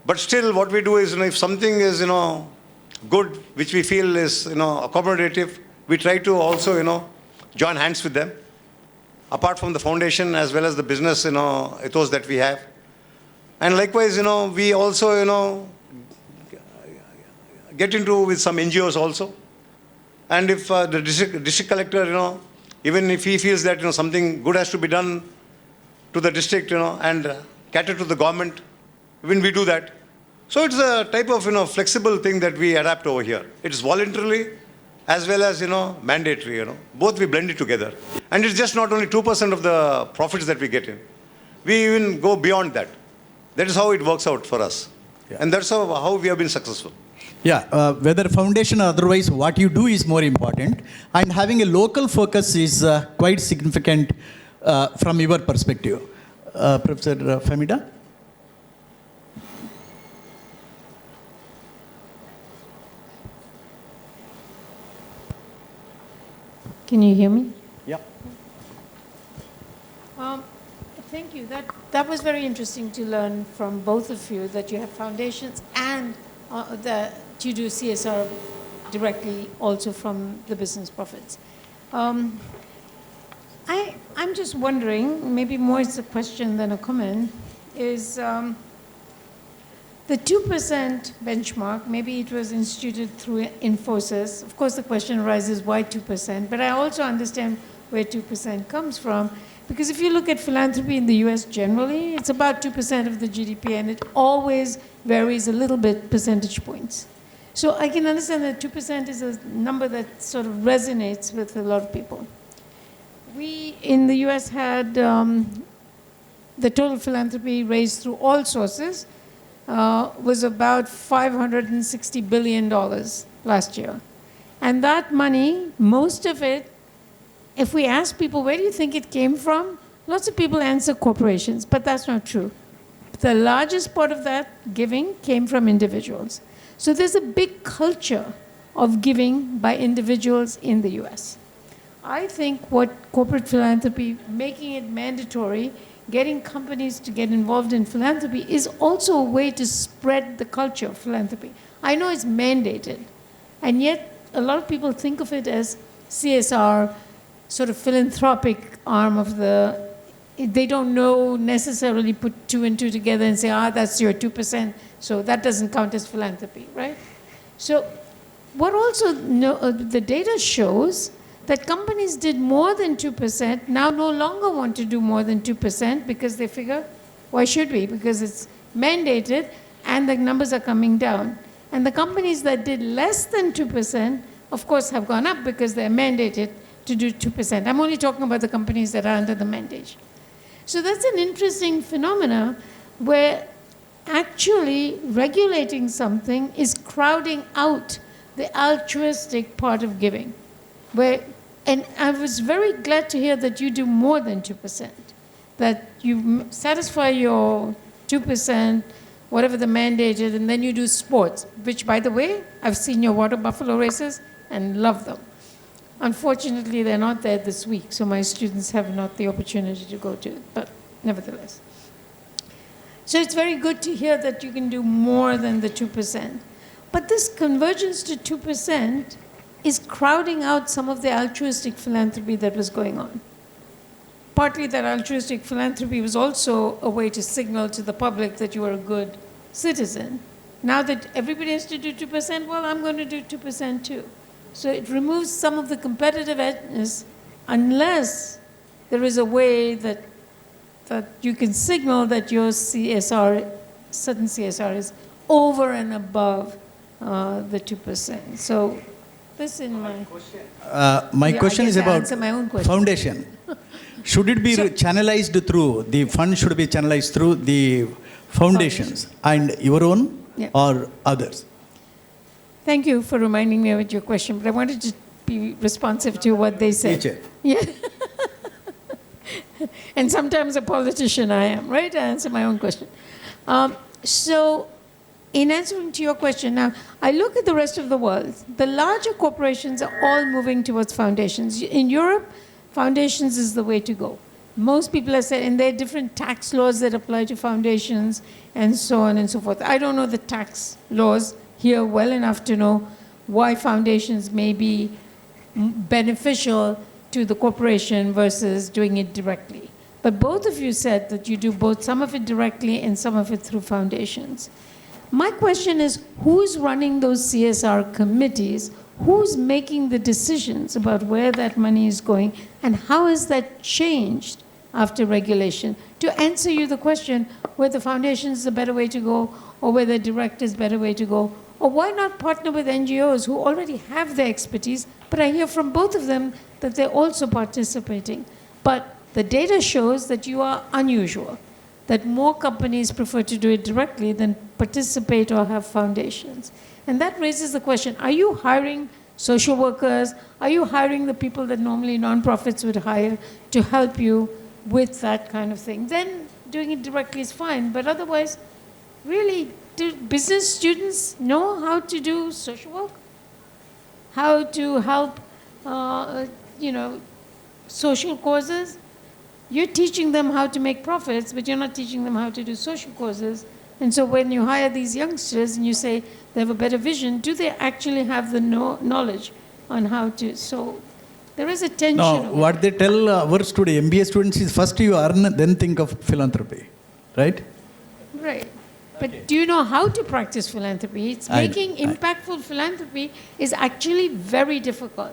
but still what we do is, if something is, good, which we feel is, accommodative, we try to also, join hands with them, apart from the foundation as well as the business, ethos that we have. And likewise, we also, get into with some NGOs also. And if the district collector, even if he feels that, something good has to be done to the district, and cater to the government, even we do that. So it's a type of, flexible thing that we adapt over here. It's voluntarily as well as, mandatory, Both we blend it together. And it's just not only 2% of the profits that we get in. We even go beyond that. That is how it works out for us. Yeah. And that's how we have been successful. Yeah, whether foundation or otherwise, what you do is more important. And having a local focus is quite significant from your perspective. Professor Famida? Can you hear me? Yeah. Thank you. That was very interesting to learn from both of you, that you have foundations and that you do CSR directly also from the business profits. I'm just wondering, maybe more it's a question than a comment, is the 2% benchmark, maybe it was instituted through Infosys. Of course, the question arises, why 2%? But I also understand where 2% comes from, because if you look at philanthropy in the US generally, it's about 2% of the GDP, and it always varies a little bit percentage points. So I can understand that 2% is a number that sort of resonates with a lot of people. We in the US had the total philanthropy raised through all sources was about $560 billion last year. And that money, most of it, if we ask people, where do you think it came from? Lots of people answer corporations, but that's not true. The largest part of that giving came from individuals. So there's a big culture of giving by individuals in the US. I think what corporate philanthropy, making it mandatory, getting companies to get involved in philanthropy is also a way to spread the culture of philanthropy. I know it's mandated, and yet a lot of people think of it as CSR, sort of philanthropic arm of the, they don't know necessarily put two and two together and say, that's your 2%, so that doesn't count as philanthropy, right? So what also the data shows that companies did more than 2%, now no longer want to do more than 2% because they figure, why should we? Because it's mandated and the numbers are coming down. And the companies that did less than 2%, of course, have gone up because they're mandated to do 2%. I'm only talking about the companies that are under the mandate. So that's an interesting phenomena where actually regulating something is crowding out the altruistic part of giving. And I was very glad to hear that you do more than 2%, that you satisfy your 2%, whatever the mandated, and then you do sports, which, by the way, I've seen your water buffalo races and love them. Unfortunately, they're not there this week, so my students have not the opportunity to go to it, but nevertheless. So it's very good to hear that you can do more than the 2%. But this convergence to 2% is crowding out some of the altruistic philanthropy that was going on. Partly that altruistic philanthropy was also a way to signal to the public that you are a good citizen. Now that everybody has to do 2%, well, I'm going to do 2% too. So it removes some of the competitive edgeness unless there is a way that you can signal that your CSR, certain CSR, is over and above the 2%. So this in my question. My question is about my own question. foundation. Should it be channelized through, the fund should be channelized through the foundations and your own or others? Thank you for reminding me of your question, but I wanted to be responsive to what they said. Teacher. Yeah. And sometimes a politician I am, right? I answer my own question. So, in answering to your question, now, I look at the rest of the world. The larger corporations are all moving towards foundations. In Europe, foundations is the way to go. Most people are saying, and there are different tax laws that apply to foundations and so on and so forth. I don't know the tax laws here well enough to know why foundations may be beneficial to the corporation versus doing it directly. But both of you said that you do both, some of it directly and some of it through foundations. My question is, who's running those CSR committees? Who's making the decisions about where that money is going? And how has that changed after regulation? To answer you the question, whether foundation is the better way to go or whether direct is the better way to go, or why not partner with NGOs who already have the expertise, but I hear from both of them that they're also participating. But the data shows that you are unusual, that more companies prefer to do it directly than participate or have foundations. And that raises the question, are you hiring social workers? Are you hiring the people that normally nonprofits would hire to help you with that kind of thing? Then doing it directly is fine, but otherwise, really, do business students know how to do social work? How to help, social causes? You're teaching them how to make profits, but you're not teaching them how to do social causes. And so when you hire these youngsters and you say they have a better vision, do they actually have the knowledge on how to? So there is a tension. No, what they tell our MBA students is first you earn, then think of philanthropy, right? Right. But do you know how to practice philanthropy? It's making impactful philanthropy is actually very difficult.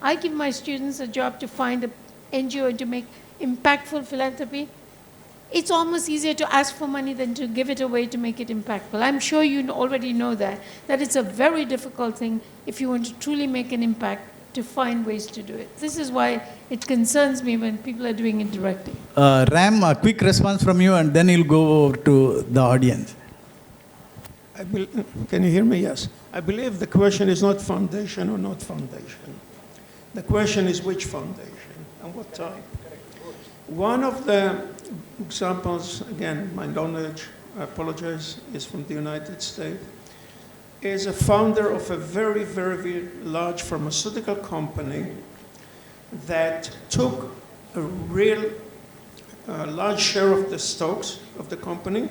I give my students a job to find an NGO to make impactful philanthropy. It's almost easier to ask for money than to give it away to make it impactful. I'm sure you already know that it's a very difficult thing if you want to truly make an impact to find ways to do it. This is why it concerns me when people are doing it directly. Ram, a quick response from you and then you'll go over to the audience. Can you hear me? Yes. I believe the question is not foundation or not foundation. The question is which foundation and what type. One of the examples, again, my knowledge, I apologize, is from the United States, is a founder of a very, very, very large pharmaceutical company that took a real large share of the stocks of the company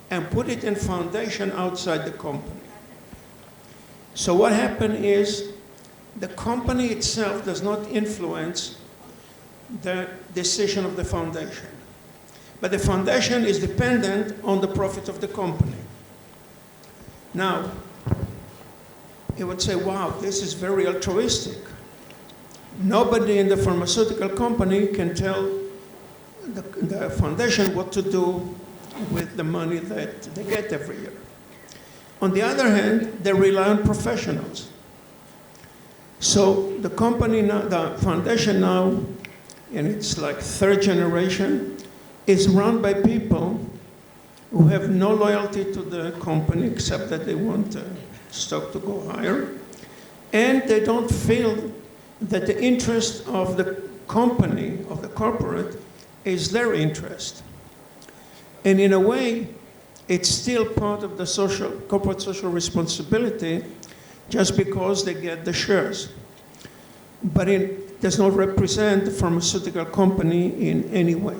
and put it in foundation outside the company. So what happened is the company itself does not influence the decision of the foundation. But the foundation is dependent on the profit of the company. Now, you would say, wow, this is very altruistic. Nobody in the pharmaceutical company can tell the foundation what to do with the money that they get every year. On the other hand, they rely on professionals. So the company now, the foundation now, and it's like third generation, is run by people who have no loyalty to the company except that they want the stock to go higher. And they don't feel that the interest of the company, of the corporate, is their interest. And in a way, it's still part of the corporate social responsibility just because they get the shares. But it does not represent the pharmaceutical company in any way.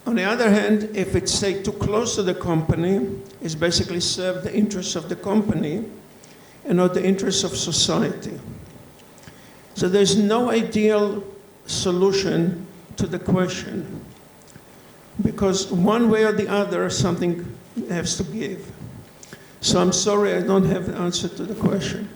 On the other hand, if it's, say, too close to the company, it's basically serve the interests of the company and not the interests of society. So there's no ideal solution to the question, because one way or the other, something has to give. So I'm sorry I don't have the answer to the question.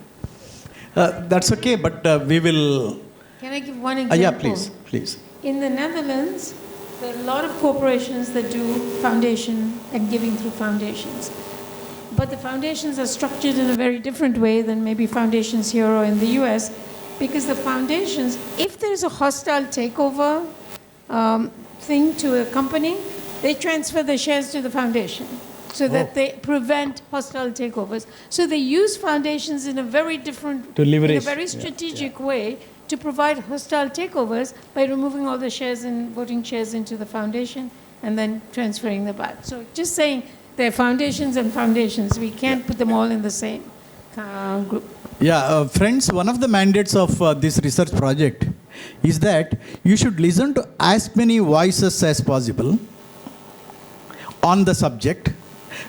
That's okay, but we will... Can I give one example? Yeah, please. In the Netherlands, there are a lot of corporations that do foundation and giving through foundations. But the foundations are structured in a very different way than maybe foundations here or in the US, because the foundations, if there's a hostile takeover thing to a company, they transfer the shares to the foundation so that they prevent hostile takeovers. So they use foundations in a very different, in a very strategic way to provide hostile takeovers by removing all the shares and voting shares into the foundation and then transferring them back. So just saying they're foundations and foundations. We can't put them all in the same group. Yeah, friends, one of the mandates of this research project is that you should listen to as many voices as possible on the subject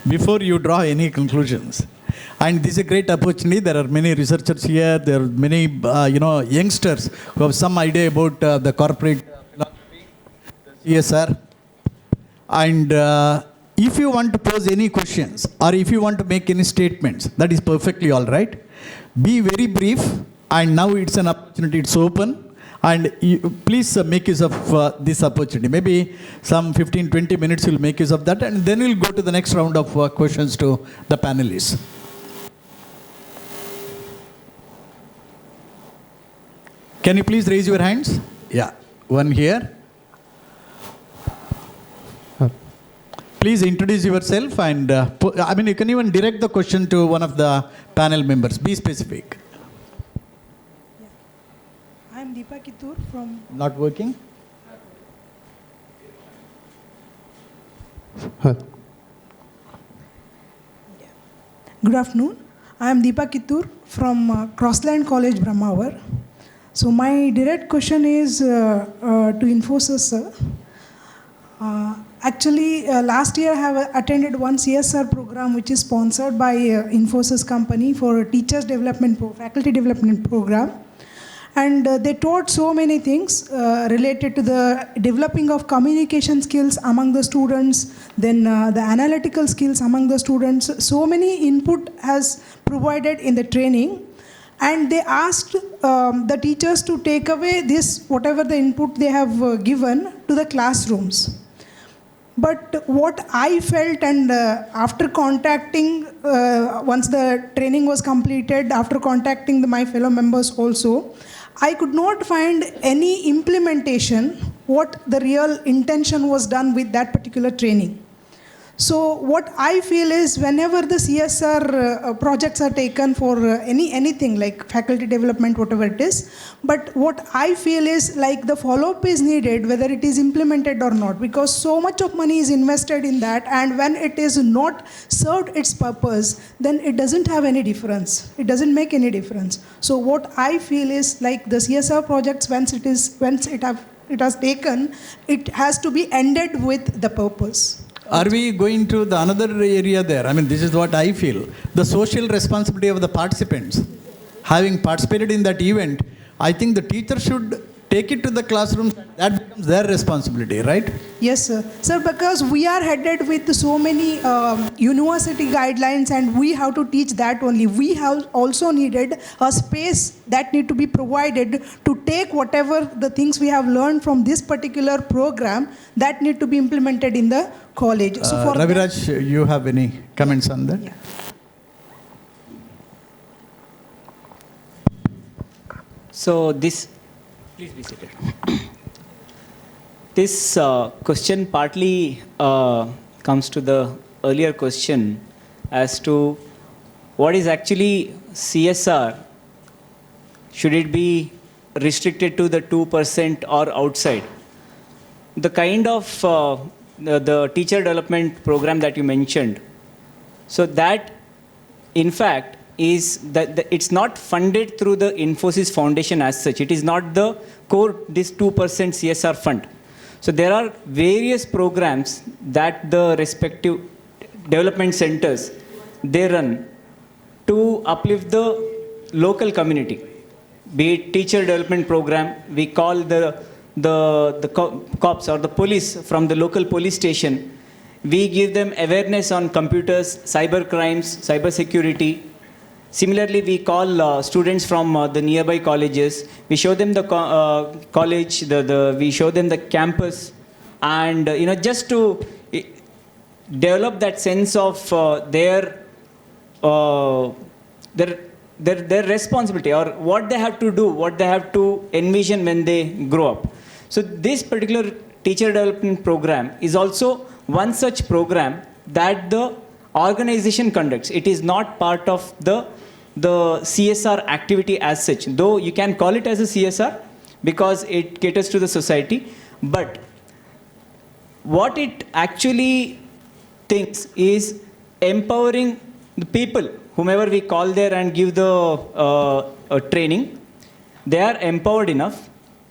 before you draw any conclusions. And this is a great opportunity. There are many researchers here. There are many, youngsters who have some idea about the corporate philanthropy, the CSR. And if you want to pose any questions or if you want to make any statements, that is perfectly all right. Be very brief. And now it's an opportunity. It's open. And please make use of this opportunity. Maybe some 15-20 minutes we'll make use of that. And then we'll go to the next round of questions to the panelists. Can you please raise your hands? Yeah, one here. Please introduce yourself and, you can even direct the question to one of the panel members. Be specific. I am Deepa Kittur from... Not working? Good afternoon. I am Deepa Kittur from Crossland College, Brahmawar. So my direct question is to Infosys, sir. Actually, last year I have attended one CSR program which is sponsored by Infosys company for teachers development, faculty development program. And they taught so many things related to the developing of communication skills among the students, then the analytical skills among the students. So many input has provided in the training. And they asked the teachers to take away this, whatever the input they have given, to the classrooms. But what I felt, and after contacting, once the training was completed, after contacting my fellow members also, I could not find any implementation, what the real intention was done with that particular training. So what I feel is whenever the CSR projects are taken for anything like faculty development, whatever it is, but what I feel is like the follow-up is needed whether it is implemented or not, because so much of money is invested in that, and when it is not served its purpose, then it doesn't have any difference. It doesn't make any difference. So what I feel is like the CSR projects, once it has taken, it has to be ended with the purpose. Are we going to the another area there? This is what I feel. The social responsibility of the participants. Having participated in that event, I think the teacher should take it to the classroom. That becomes their responsibility, right? Yes, sir. Sir, because we are headed with so many university guidelines and we have to teach that only. We have also needed a space that need to be provided to take whatever the things we have learned from this particular program that need to be implemented in the college. So for Raviraj, you have any comments on that? Yeah. So this, please be seated. This question partly comes to the earlier question as to what is actually CSR. Should it be restricted to the 2% or outside? The kind of the teacher development program that you mentioned, so that in fact is that it's not funded through the Infosys Foundation as such. It is not the core, this 2% CSR fund. So there are various programs that the respective development centers, they run to uplift the local community. Be it teacher development program, we call the cops or the police from the local police station. We give them awareness on computers, cyber crimes, cyber security. Similarly, we call students from the nearby colleges. We show them the college, we show them the campus, and just to develop that sense of their responsibility or what they have to do, what they have to envision when they grow up. So this particular teacher development program is also one such program that the organization conducts. It is not part of the CSR activity as such, though you can call it as a CSR because it caters to the society. But what it actually thinks is empowering the people, whomever we call there and give the training. They are empowered enough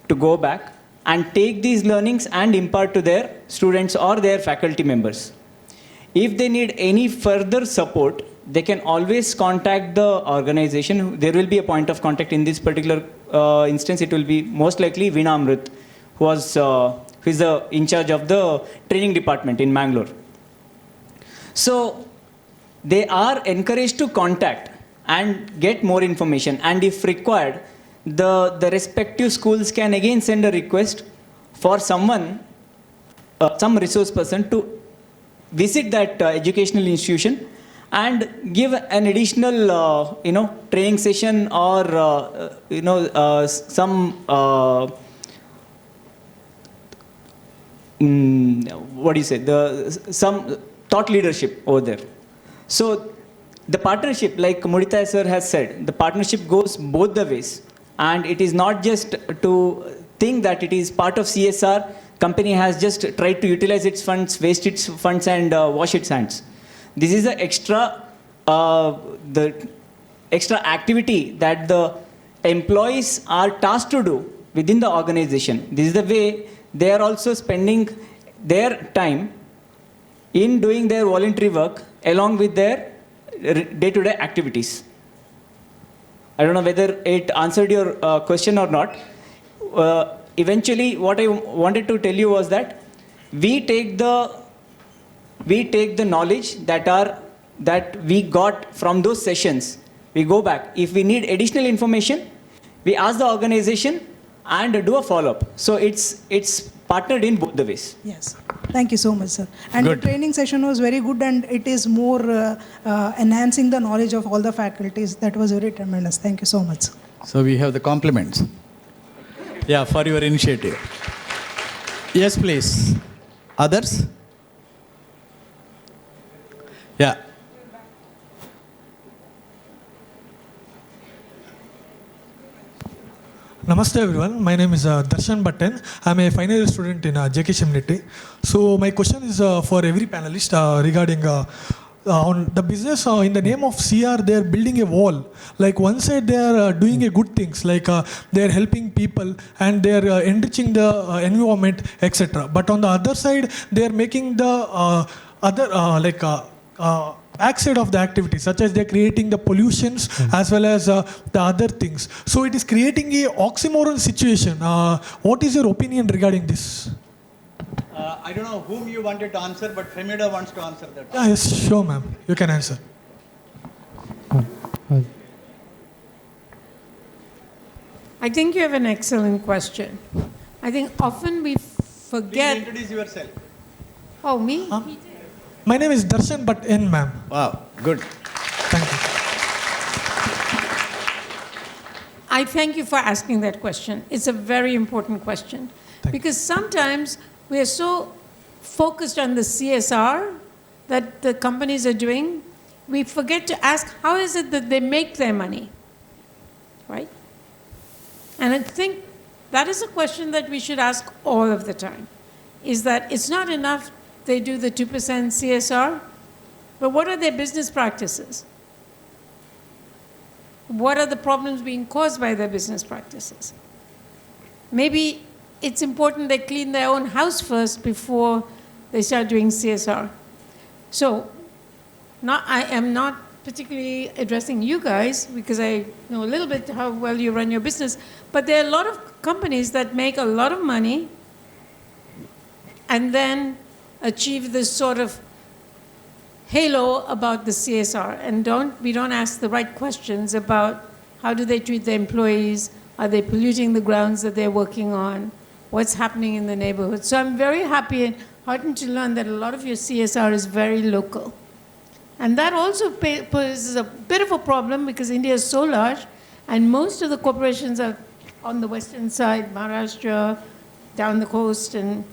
to go back and take these learnings and impart to their students or their faculty members. If they need any further support, they can always contact the organization. There will be a point of contact. In this particular instance, it will be most likely Veena Amrit, who is in charge of the training department in Mangalore. So they are encouraged to contact and get more information, and if required, the respective schools can again send a request for someone, some resource person to visit that educational institution and give an additional, training session or, some, some thought leadership over there. So the partnership, like Mudita sir has said, the partnership goes both the ways. And it is not just to think that it is part of CSR, company has just tried to utilize its funds, waste its funds and wash its hands. This is the extra activity that the employees are tasked to do within the organization. This is the way they are also spending their time in doing their voluntary work along with their day-to-day activities. I don't know whether it answered your question or not. Eventually, what I wanted to tell you was that we take the knowledge that we got from those sessions. We go back. If we need additional information, we ask the organization and do a follow-up. So it's partnered in both the ways. Yes. Thank you so much, sir. And Good. the training session was very good, and it is more enhancing the knowledge of all the faculties. That was very tremendous. Thank you so much. So we have the compliments. Yeah, for your initiative. Yes, please. Others? Yeah. Namaste everyone, my name is Darshan Bhatten. I'm a final year student in JKSHIM Nitte. So my question is for every panelist regarding on the business in the name of CR, they are building a wall. Like one side they are doing a good things, like they are helping people and they are enriching the environment, etc. But on the other side, they are making the backside of the activity, such as they're creating the pollutions as well as the other things. So it is creating a oxymoron situation. What is your opinion regarding this? I don't know whom you wanted to answer, but Femida wants to answer that. Yeah, yes, sure, ma'am. You can answer. I think you have an excellent question. I think often we forget. Please introduce yourself. Oh, me? My name is Darshan Bhatten, ma'am. Wow, good. Thank you. I thank you for asking that question. It's a very important question. Because sometimes we are so focused on the CSR that the companies are doing, we forget to ask how is it that they make their money, right? And I think that is a question that we should ask all of the time, is that it's not enough they do the 2% CSR, but what are their business practices? What are the problems being caused by their business practices? Maybe it's important they clean their own house first before they start doing CSR. So I am not particularly addressing you guys because I know a little bit how well you run your business, but there are a lot of companies that make a lot of money and then achieve this sort of halo about the CSR, and we don't ask the right questions about how do they treat their employees, are they polluting the grounds that they're working on, what's happening in the neighborhood. So I'm very happy and heartened to learn that a lot of your CSR is very local. And that also poses a bit of a problem because India is so large and most of the corporations are on the western side, Maharashtra, down the coast, and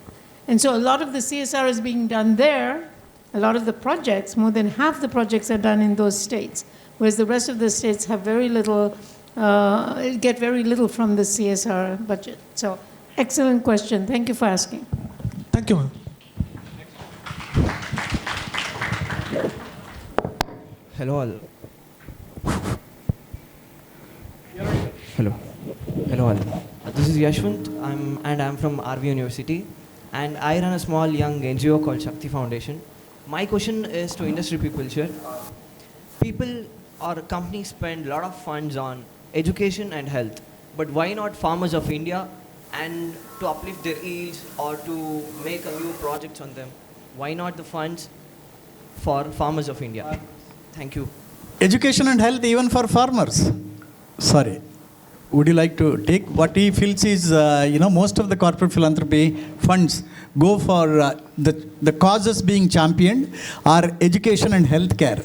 so a lot of the CSR is being done there. A lot of the projects, more than half the projects are done in those states, whereas the rest of the states have very little, get very little from the CSR budget. So, excellent question. Thank you for asking. Thank you, ma'am. Hello all. Hello. Hello all. This is Yashwant. I'm from RV University, and I run a small young NGO called Shakti Foundation. My question is to industry people here. People or companies spend a lot of funds on education and health, but why not farmers of India, and to uplift their yields or to make a new projects on them? Why not the funds for farmers of India? Thank you. Education and health even for farmers. Sorry. Would you like to take what he feels is, most of the corporate philanthropy funds go for the causes being championed are education and health care.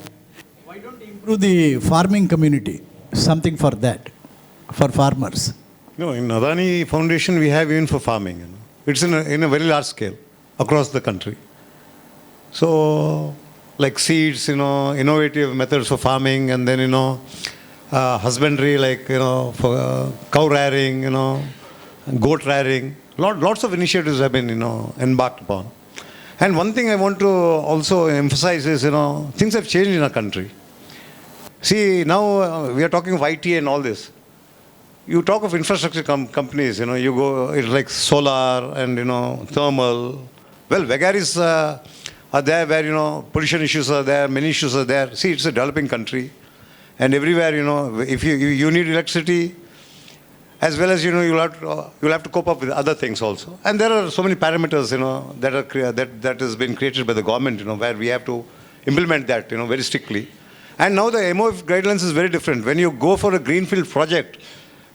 Why don't you improve the farming community? Something for that, for farmers. No, in Adani Foundation we have even for farming. It's in a very large scale across the country. So, like seeds, innovative methods for farming, and then, husbandry, like, for cow rearing, goat rearing. Lots of initiatives have been, embarked upon. And one thing I want to also emphasize is, things have changed in our country. See, now we are talking of IT and all this. You talk of infrastructure companies, you go, it's like solar and, thermal. Well, vagaries are there where, pollution issues are there, many issues are there. See, it's a developing country. And everywhere, if you need electricity, as well as, you'll have to cope up with other things also. And there are so many parameters, that has been created by the government, where we have to implement that, very strictly. And now the MOF guidelines is very different. When you go for a greenfield project,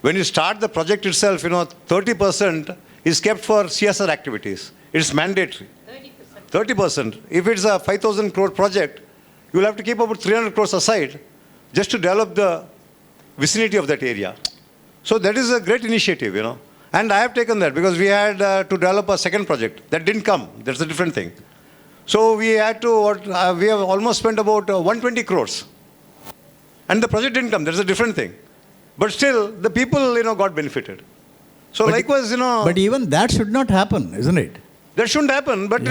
when you start the project itself, 30% is kept for CSR activities. It's mandatory. 30%. If it's a 5,000 crore project, you'll have to keep about 300 crores aside just to develop the vicinity of that area. So that is a great initiative, And I have taken that because we had to develop a second project. That didn't come. That's a different thing. So we had to, we have almost spent about 120 crores. And the project didn't come. That's a different thing. But still, the people, got benefited. So but likewise, But even that should not happen, isn't it? That shouldn't happen. But,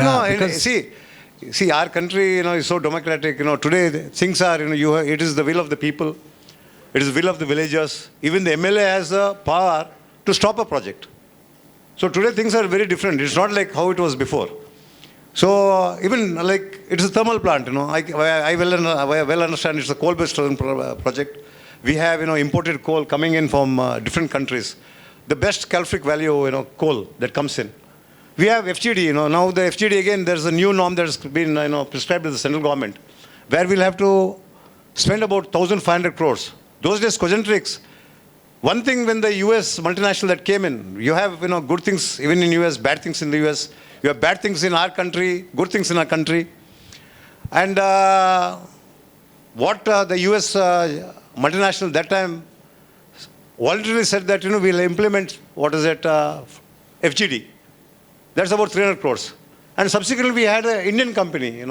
see, our country, is so democratic. Today things are, it is the will of the people. It is the will of the villagers. Even the MLA has the power to stop a project. So today things are very different. It's not like how it was before. So even like it's a thermal plant, I well understand it's a coal-based project. We have, imported coal coming in from different countries. The best calorific value, coal that comes in. We have FGD, now the FGD again, there's a new norm that's been, prescribed by the central government, where we'll have to spend about 1,500 crores. Those days, Cogentrix, one thing when the US multinational that came in, you have, good things even in US, bad things in the US. You have bad things in our country, good things in our country. And what the US multinational that time voluntarily said that, we'll implement, FGD. That's about 300 crores. And subsequently, we had an Indian company,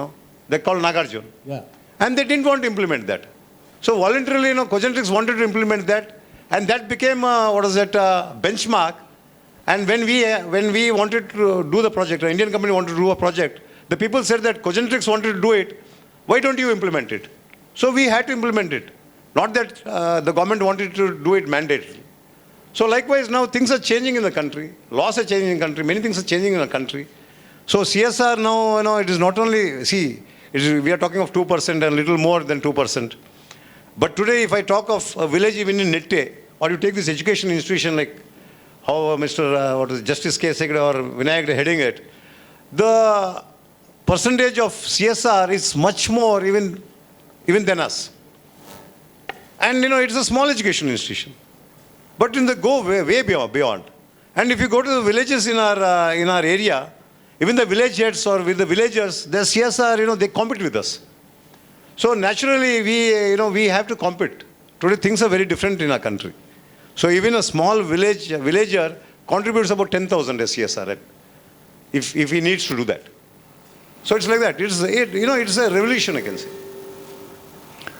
they called Nagarjuna. Yeah. And they didn't want to implement that. So voluntarily, Cogentrix wanted to implement that. And that became, benchmark. And when we wanted to do the project, an Indian company wanted to do a project, the people said that Cogentrix wanted to do it. Why don't you implement it? So we had to implement it. Not that the government wanted to do it mandatorily. So likewise, now things are changing in the country. Laws are changing in the country. Many things are changing in the country. So CSR now, it is not only, we are talking of 2% and a little more than 2%. But today, if I talk of a village even in Nitte, or you take this education institution like how Mr. Justice K. Segde or Vinayak are heading it, the percentage of CSR is much more even than us. And, it's a small education institution. But go way beyond. And if you go to the villages in our area, even the village heads or with the villagers, the CSR, they compete with us. So naturally, we have to compete. Today, things are very different in our country. So even a small villager contributes about 10,000 as CSR, if he needs to do that. So it's like that. It's a revolution, I can say.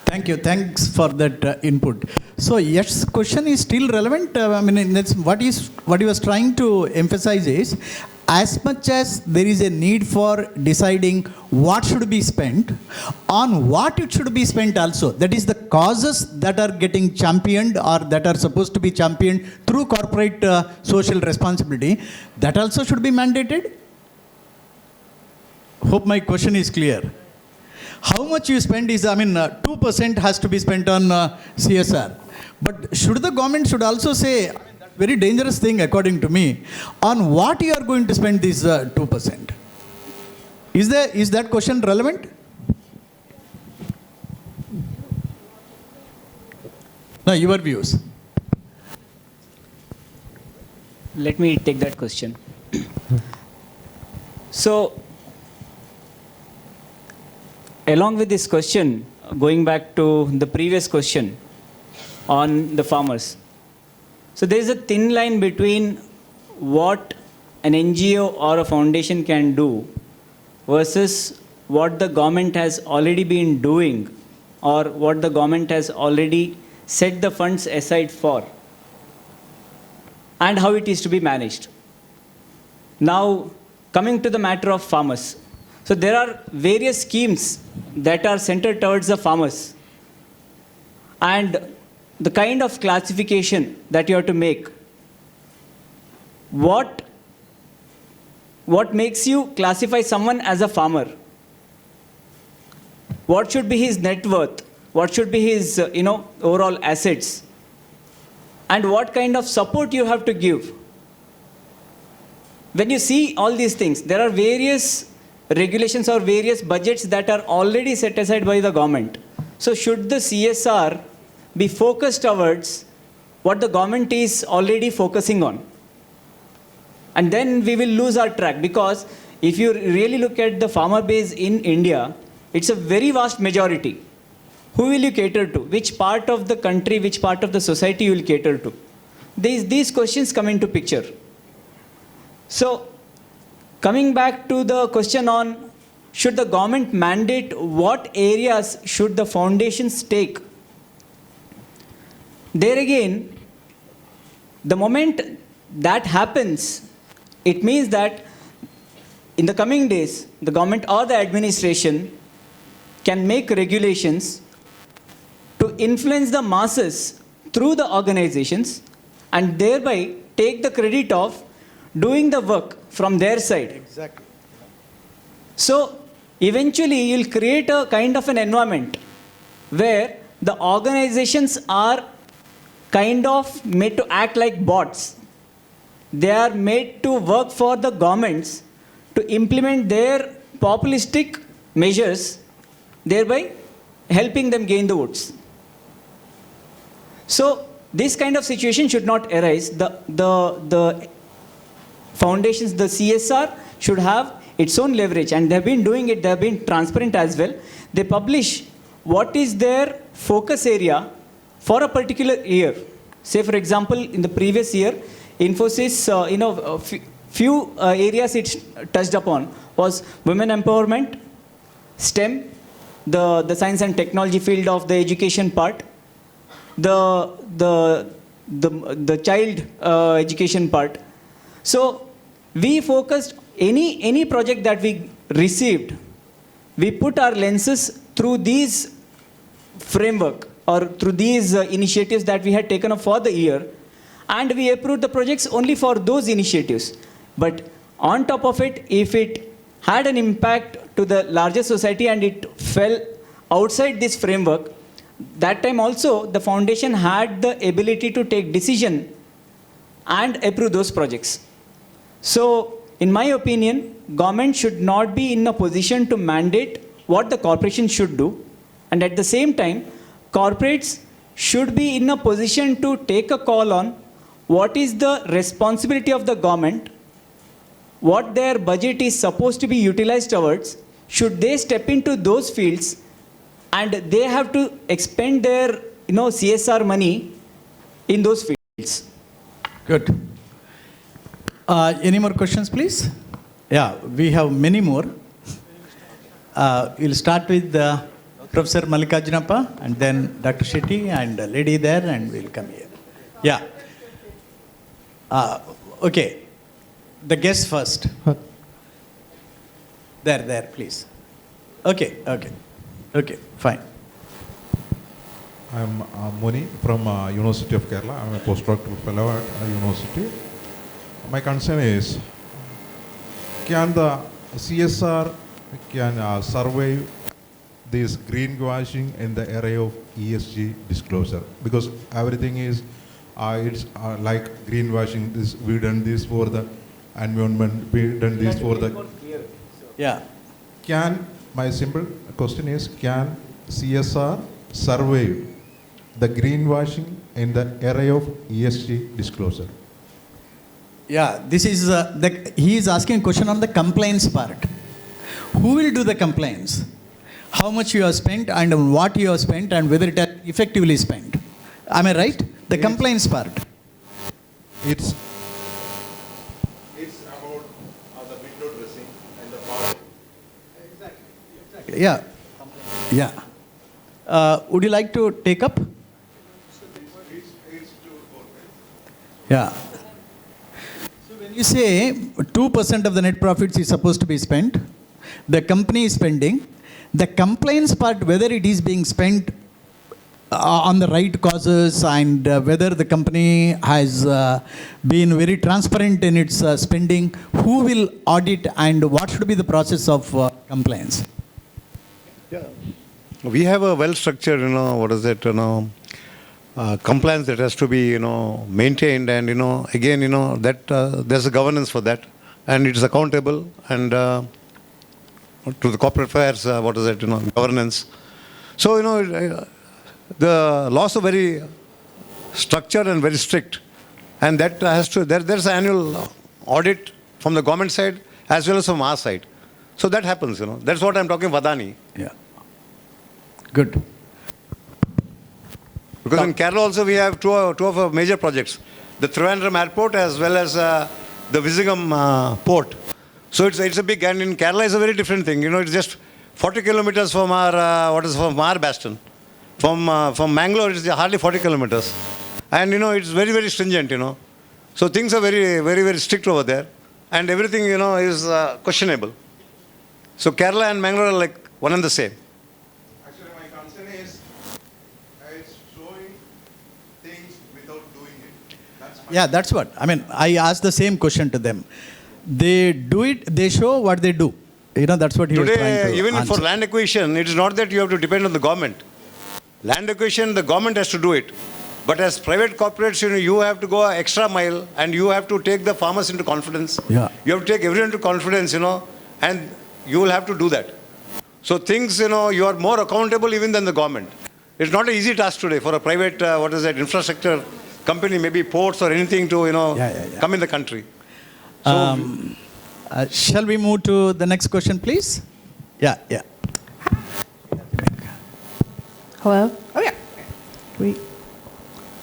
Thank you. Thanks for that input. So Yash's question is still relevant. That's what he was trying to emphasize is, as much as there is a need for deciding what should be spent, on what it should be spent also. That is the causes that are getting championed or that are supposed to be championed through corporate social responsibility, that also should be mandated. Hope my question is clear. How much you spend is, 2% has to be spent on CSR. But should the government should also say, very dangerous thing according to me, on what you are going to spend this 2%? Is that question relevant? No, your views. Let me take that question. So, along with this question, going back to the previous question on the farmers. So there is a thin line between what an NGO or a foundation can do versus what the government has already been doing or what the government has already set the funds aside for and how it is to be managed. Now, coming to the matter of farmers. So there are various schemes that are centered towards the farmers. And the kind of classification that you have to make, what makes you classify someone as a farmer? What should be his net worth? What should be his overall assets? And what kind of support you have to give? When you see all these things, there are various regulations or various budgets that are already set aside by the government. So should the CSR be focused towards what the government is already focusing on? And then we will lose our track, because if you really look at the farmer base in India, it's a very vast majority. Who will you cater to? Which part of the country, which part of the society you will cater to? These questions come into picture. So, coming back to the question on should the government mandate what areas should the foundations take? There again, the moment that happens, it means that in the coming days, the government or the administration can make regulations to influence the masses through the organizations and thereby take the credit of doing the work from their side. Exactly. So, eventually you'll create a kind of an environment where the organizations are kind of made to act like bots. They are made to work for the governments to implement their populistic measures, thereby helping them gain the votes. So, this kind of situation should not arise. The foundations, the CSR should have its own leverage, and they've been doing it, they've been transparent as well. They publish what is their focus area for a particular year. Say for example, in the previous year, Infosys, few areas it touched upon was women empowerment, STEM, the science and technology field of the education part, the child education part. So we focused any project that we received, we put our lenses through these framework or through these initiatives that we had taken up for the year, and we approved the projects only for those initiatives. But on top of it, if it had an impact to the larger society and it fell outside this framework, that time also the foundation had the ability to take decision and approve those projects. So, in my opinion, government should not be in a position to mandate what the corporation should do, and at the same time, corporates should be in a position to take a call on what is the responsibility of the government, what their budget is supposed to be utilized towards, should they step into those fields, and they have to expend their CSR money in those fields. Good. Any more questions, please? Yeah, we have many more. We'll start with Professor Mallikarjunappa, and then Dr. Shetty, and a lady there, and we'll come here. Yeah. Okay. The guest first. There, please. Okay, fine. I'm Muni from University of Kerala. I'm a postdoctoral fellow at university. My concern is, can the CSR survive this greenwashing in the area of ESG disclosure? Because everything is, it's like greenwashing. This we done this for the environment. We done this for the. Yeah. My simple question is, can CSR survive the greenwashing in the area of ESG disclosure? Yeah, this is, he is asking a question on the compliance part. Who will do the compliance? How much you have spent and what you have spent and whether it has effectively spent. Am I right? The compliance part. It's about the window dressing and the power. Yeah. Would you like to take up? Yeah. So when you say 2% of the net profits is supposed to be spent, the company is spending, the compliance part, whether it is being spent on the right causes and whether the company has been very transparent in its spending, who will audit and what should be the process of compliance? Yeah. We have a well-structured, compliance that has to be, maintained, and, again, that there's a governance for that, and it's accountable, and to the corporate affairs, governance. So, the laws are very structured and very strict, and that has to, there's an annual audit from the government side as well as from our side. So that happens, That's what I'm talking Vadani. Yeah. Good. Because in Kerala also we have two of our major projects, the Trivandrum Airport as well as the Vizhinjam Port. So it's a big, and in Kerala it's a very different thing. It's just 40 kilometers from our from our bastion. From Mangalore it's hardly 40 kilometers, and it's very, very stringent. So things are very, very, very strict over there, and everything is questionable. So Kerala and Mangalore are like one and the same. Actually, my concern is it's showing things without doing it. Yeah, that's what. I mean, I asked the same question to them. They do it, they show what they do. That's what he was trying to Even answer. for land acquisition, it is not that you have to depend on the government. Land acquisition, the government has to do it. But as private corporates, you have to go an extra mile, and you have to take the farmers into confidence. Yeah. You have to take everyone into confidence, and you will have to do that. So things, you are more accountable even than the government. It's not an easy task today for a private, infrastructure company, maybe ports or anything to, come in the country. So, shall we move to the next question, please? Yeah. Hello? Oh, yeah.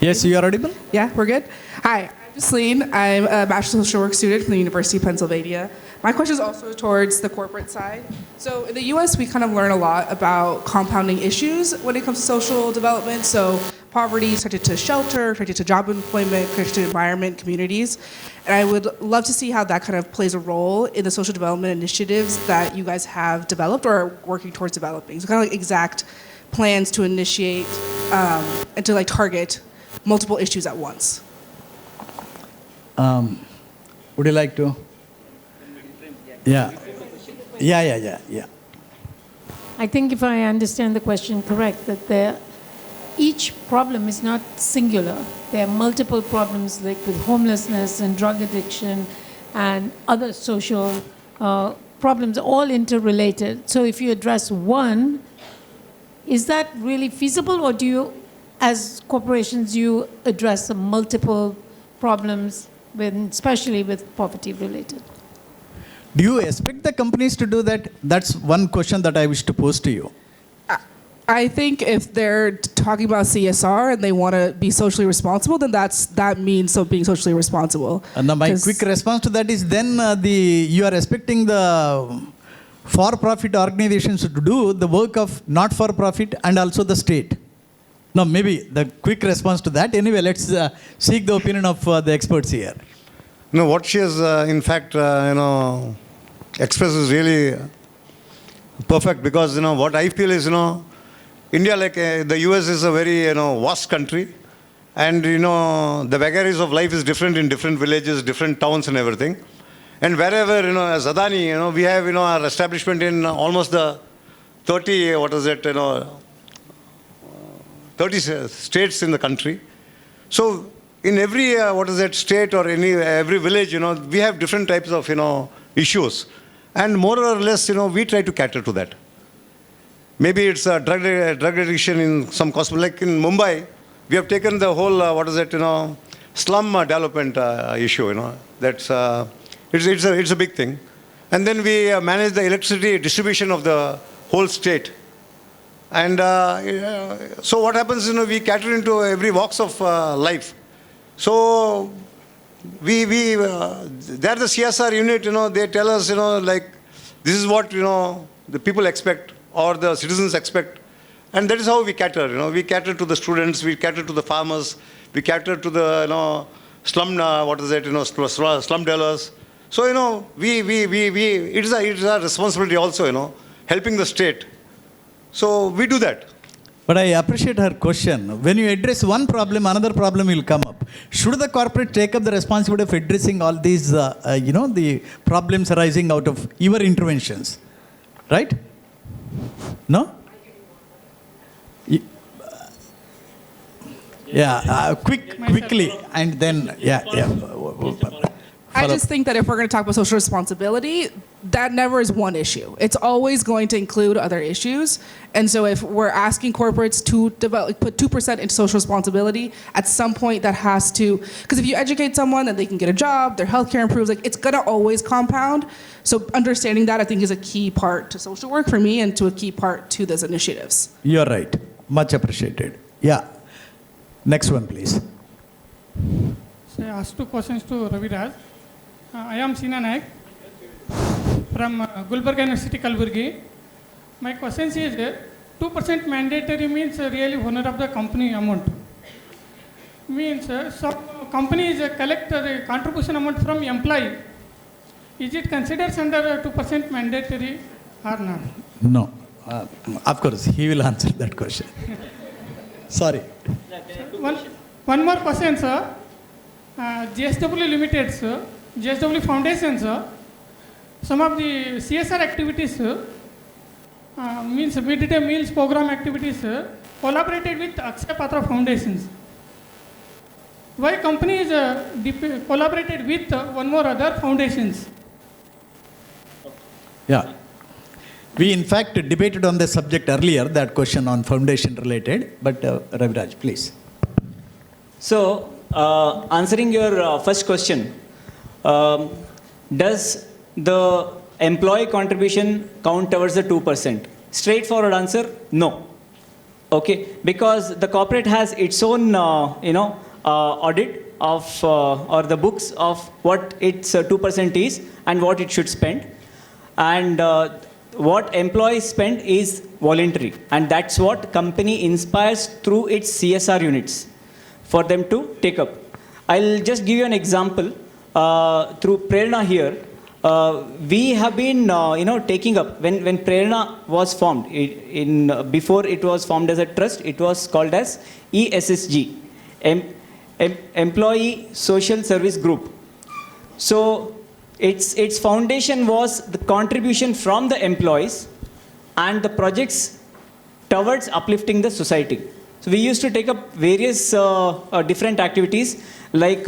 Yes, you are audible? Yeah, we're good? Hi, I'm Jasleen. I'm a Bachelor of Social Work student from the University of Pennsylvania. My question is also towards the corporate side. So in the US, we kind of learn a lot about compounding issues when it comes to social development. So poverty is connected to shelter, connected to job employment, connected to environment, communities. And I would love to see how that kind of plays a role in the social development initiatives that you guys have developed or are working towards developing. So kind of like exact plans to initiate and to target multiple issues at once. Would you like to? Yeah. I think if I understand the question correct, that each problem is not singular. There are multiple problems like with homelessness and drug addiction and other social problems, all interrelated. So if you address one, is that really feasible, or do you, as corporations, you address multiple problems, especially with poverty related? Do you expect the companies to do that? That's one question that I wish to pose to you. I think if they're talking about CSR and they want to be socially responsible, then that means being socially responsible. And my quick response to that is then you are expecting the for-profit organizations to do the work of not-for-profit and also the state. No, maybe the quick response to that. Anyway, let's seek the opinion of the experts here. What she has, in fact, expressed is really perfect, because, what I feel is, India, like the US, is a very, vast country. And, the vagaries of life is different in different villages, different towns and everything. And wherever, as Adani, we have, our establishment in almost the 30, 30 states in the country. So in every, state or every village, we have different types of, issues. And more or less, we try to cater to that. Maybe it's a drug addiction in some cosmos. Like in Mumbai, we have taken the whole, slum development issue, That's, it's a big thing. And then we manage the electricity distribution of the whole state. And so what happens, we cater into every walks of life. So they're the CSR unit, they tell us, like, this is what, the people expect or the citizens expect. And that is how we cater, We cater to the students, we cater to the farmers, we cater to the, slum, slum dwellers. So, it is our responsibility also, helping the state. So we do that. But I appreciate her question. When you address one problem, another problem will come up. Should the corporate take up the responsibility of addressing all these, the problems arising out of your interventions? Right? No? Quickly, and then, I just think that if we're going to talk about social responsibility, that never is one issue. It's always going to include other issues. And so if we're asking corporates to put 2% into social responsibility, at some point that has to, because if you educate someone, then they can get a job, their healthcare improves, it's going to always compound. So understanding that, I think, is a key part to social work for me and to a key part to these initiatives. You're right. Much appreciated. Yeah. Next one, please. So I ask two questions to Ravi Raj. I am Sina Naik from Gulbarga University, Kalburgi. My question is, 2% mandatory means really honor of the company amount. Means some companies collect the contribution amount from employee. Is it considered under 2% mandatory or not? No. Of course, he will answer that question. Sorry. One more question, sir. JSW Limited, sir. JSW Foundation, sir. Some of the CSR activities, means midday meals program activities, collaborated with Akshay Patra Foundations. Why companies collaborated with one more other foundations? Yeah. We in fact debated on the subject earlier, that question on foundation related, but Raviraj, please. So, answering your first question, does the employee contribution count towards the 2%? Straightforward answer, no. Okay, because the corporate has its own, audit of, or the books of what its 2% is and what it should spend. And what employees spend is voluntary. And that's what company inspires through its CSR units for them to take up. I'll just give you an example. Through Prerna here, we have been, taking up, when Prerna was formed, before it was formed as a trust, it was called as ESSG, Employee Social Service Group. So its foundation was the contribution from the employees and the projects towards uplifting the society. So we used to take up various different activities, like,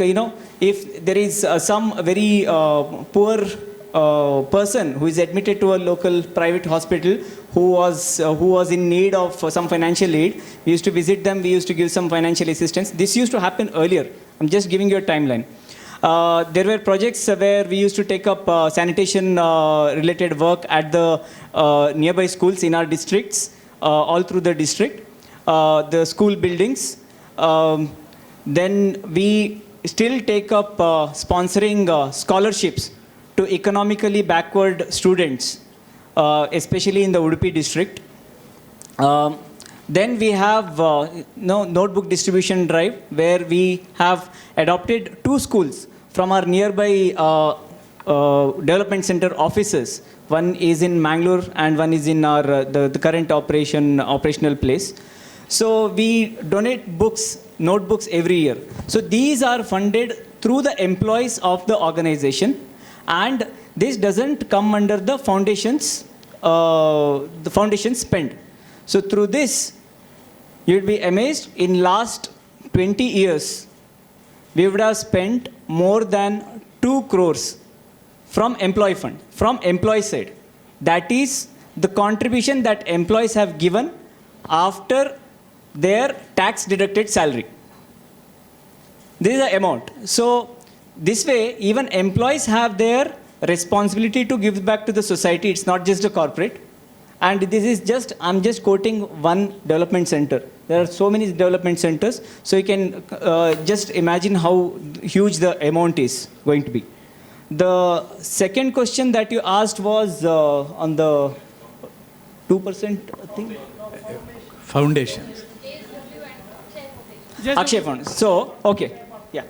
if there is some very poor person who is admitted to a local private hospital who was in need of some financial aid, we used to visit them, we used to give some financial assistance. This used to happen earlier. I'm just giving you a timeline. There were projects where we used to take up sanitation related work at the nearby schools in our districts, all through the district, the school buildings. Then we still take up sponsoring scholarships to economically backward students, especially in the Udupi district. Then we have notebook distribution drive, where we have adopted 2 schools from our nearby development center offices. One is in Mangalore and one is in our the current operational place. So we donate books, notebooks every year. So these are funded through the employees of the organization, and this doesn't come under the foundation's spend. So through this, you'd be amazed, in last 20 years, we would have spent more than 2 crores from employee fund, from employee side. That is the contribution that employees have given after their tax deducted salary. This is the amount. So this way, even employees have their responsibility to give back to the society. It's not just a corporate. And this is just, I'm just quoting one development center. There are so many development centers. So you can just imagine how huge the amount is going to be. The second question that you asked was on the 2% thing? Foundations. Akshay Fund. So, okay. Yeah.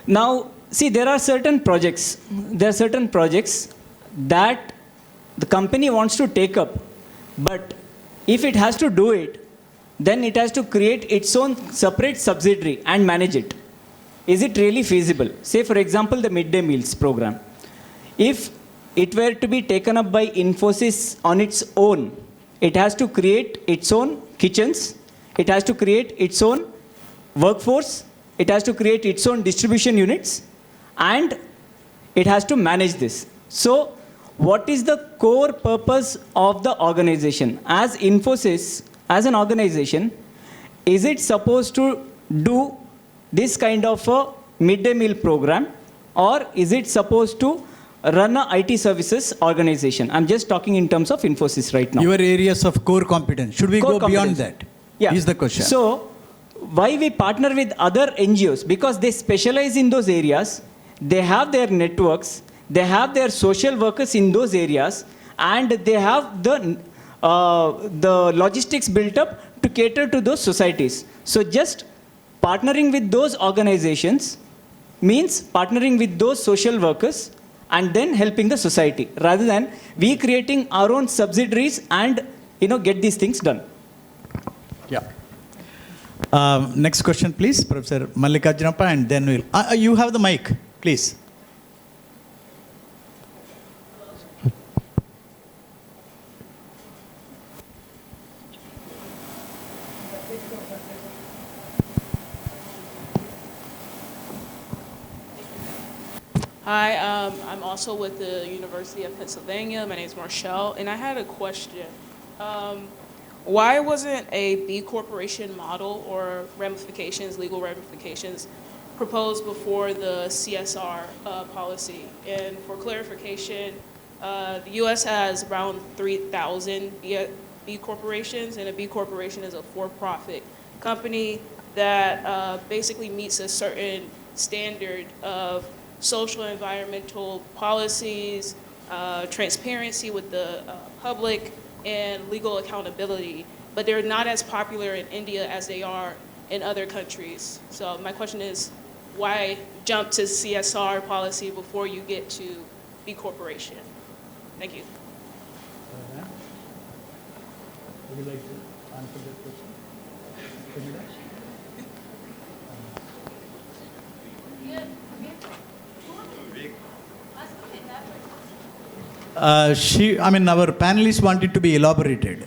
Now, see, there are certain projects that the company wants to take up, but if it has to do it, then it has to create its own separate subsidiary and manage it. Is it really feasible? Say, for example, the midday meals program. If it were to be taken up by Infosys on its own, it has to create its own kitchens, it has to create its own workforce, it has to create its own distribution units, and it has to manage this. So, what is the core purpose of the organization? As Infosys, as an organization, is it supposed to do this kind of a midday meal program, or is it supposed to run a IT services organization? I'm just talking in terms of Infosys right now. Your areas of core competence. Should we go beyond that? Yeah. Is the question. So, why we partner with other NGOs? Because they specialize in those areas, they have their networks, they have their social workers in those areas, and they have the logistics built up to cater to those societies. So just partnering with those organizations means partnering with those social workers and then helping the society, rather than we creating our own subsidiaries and get these things done. Yeah. Next question, please, Professor Mallikarjunappa, and then we'll. You have the mic, please. Hi, I'm also with the University of Pennsylvania. My name is Marshall, and I had a question. Why wasn't a B Corporation model or ramifications, legal ramifications, proposed before the CSR policy? And for clarification, the U.S. has around 3,000 B corporations, and a B corporation is a for-profit company that basically meets a certain standard of social and environmental policies, transparency with the public, and legal accountability. But they're not as popular in India as they are in other countries. So my question is, why jump to CSR policy before you get to B Corporation? Thank you. Would you like to answer that question? Our panelists wanted to be elaborated.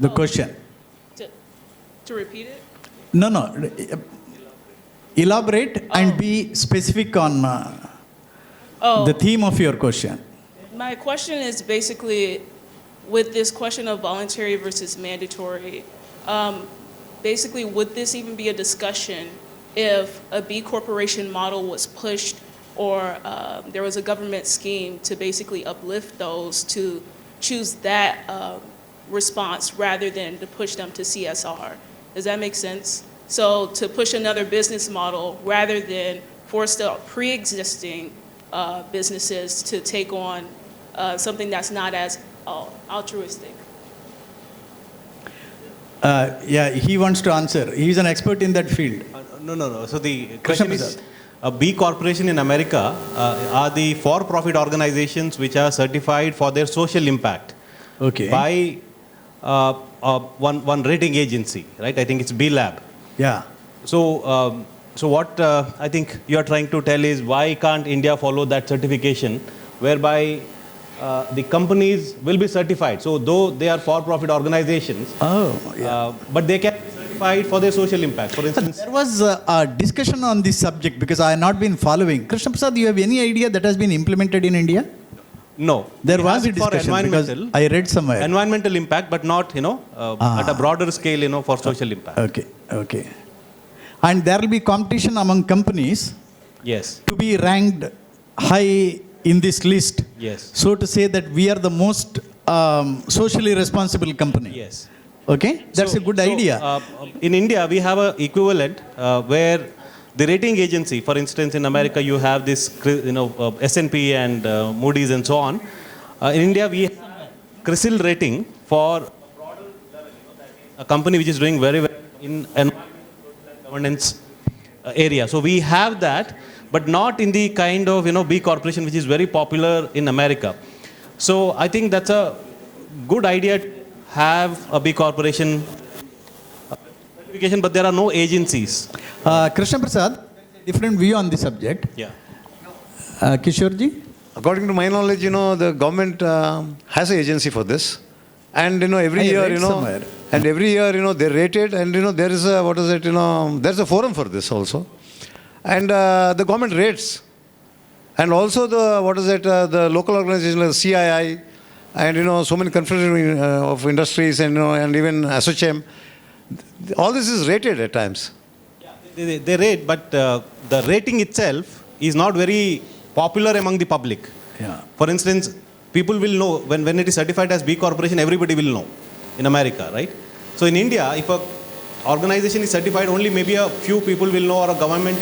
The question. To repeat it? No. Elaborate and be specific on the theme of your question. My question is basically, with this question of voluntary versus mandatory, basically, would this even be a discussion if a B Corporation model was pushed, or there was a government scheme to basically uplift those to choose that response rather than to push them to CSR? Does that make sense? So to push another business model rather than force the pre-existing businesses to take on something that's not as altruistic. He wants to answer. He's an expert in that field. No. So the question is, a B corporation in America are the for-profit organizations which are certified for their social impact by one rating agency, right? I think it's B Lab. Yeah. So, what I think you are trying to tell is why can't India follow that certification, whereby the companies will be certified. So, though they are for-profit organizations, but they can be certified for their social impact. For instance, there was a discussion on this subject because I have not been following. Krishna Prasad, do you have any idea that has been implemented in India? No. There We was have a it for discussion because I read somewhere. Environmental impact, but not, at a broader scale, for social impact. Okay. And there will be competition among companies Yes. to be ranked high in this list. Yes. So to say that we are the most socially responsible company. Yes. Okay, that's a good idea. In India, we have an equivalent where the rating agency, for instance, in America, you have this, S&P and Moody's and so on. In India, we have CRISIL rating for a company which is doing very well in environmental governance area. So we have that, but not in the kind of B corporation which is very popular in America. So I think that's a good idea to have a B corporation certification, but there are no agencies. Krishna Prasad, different view on the subject. Yeah. Kishorji? According to my knowledge, the government has an agency for this. And, every year, and every year, they rate it. And, there is a, there's a forum for this also. And the government rates. And also the local organization like CII and, so many confederation of industries and even JKSHIM. All this is rated at times. Yeah, they rate, but the rating itself is not very popular among the public. Yeah. For instance, people will know, when it is certified as B corporation, everybody will know in America, right? So in India, if a organization is certified, only maybe a few people will know, or a government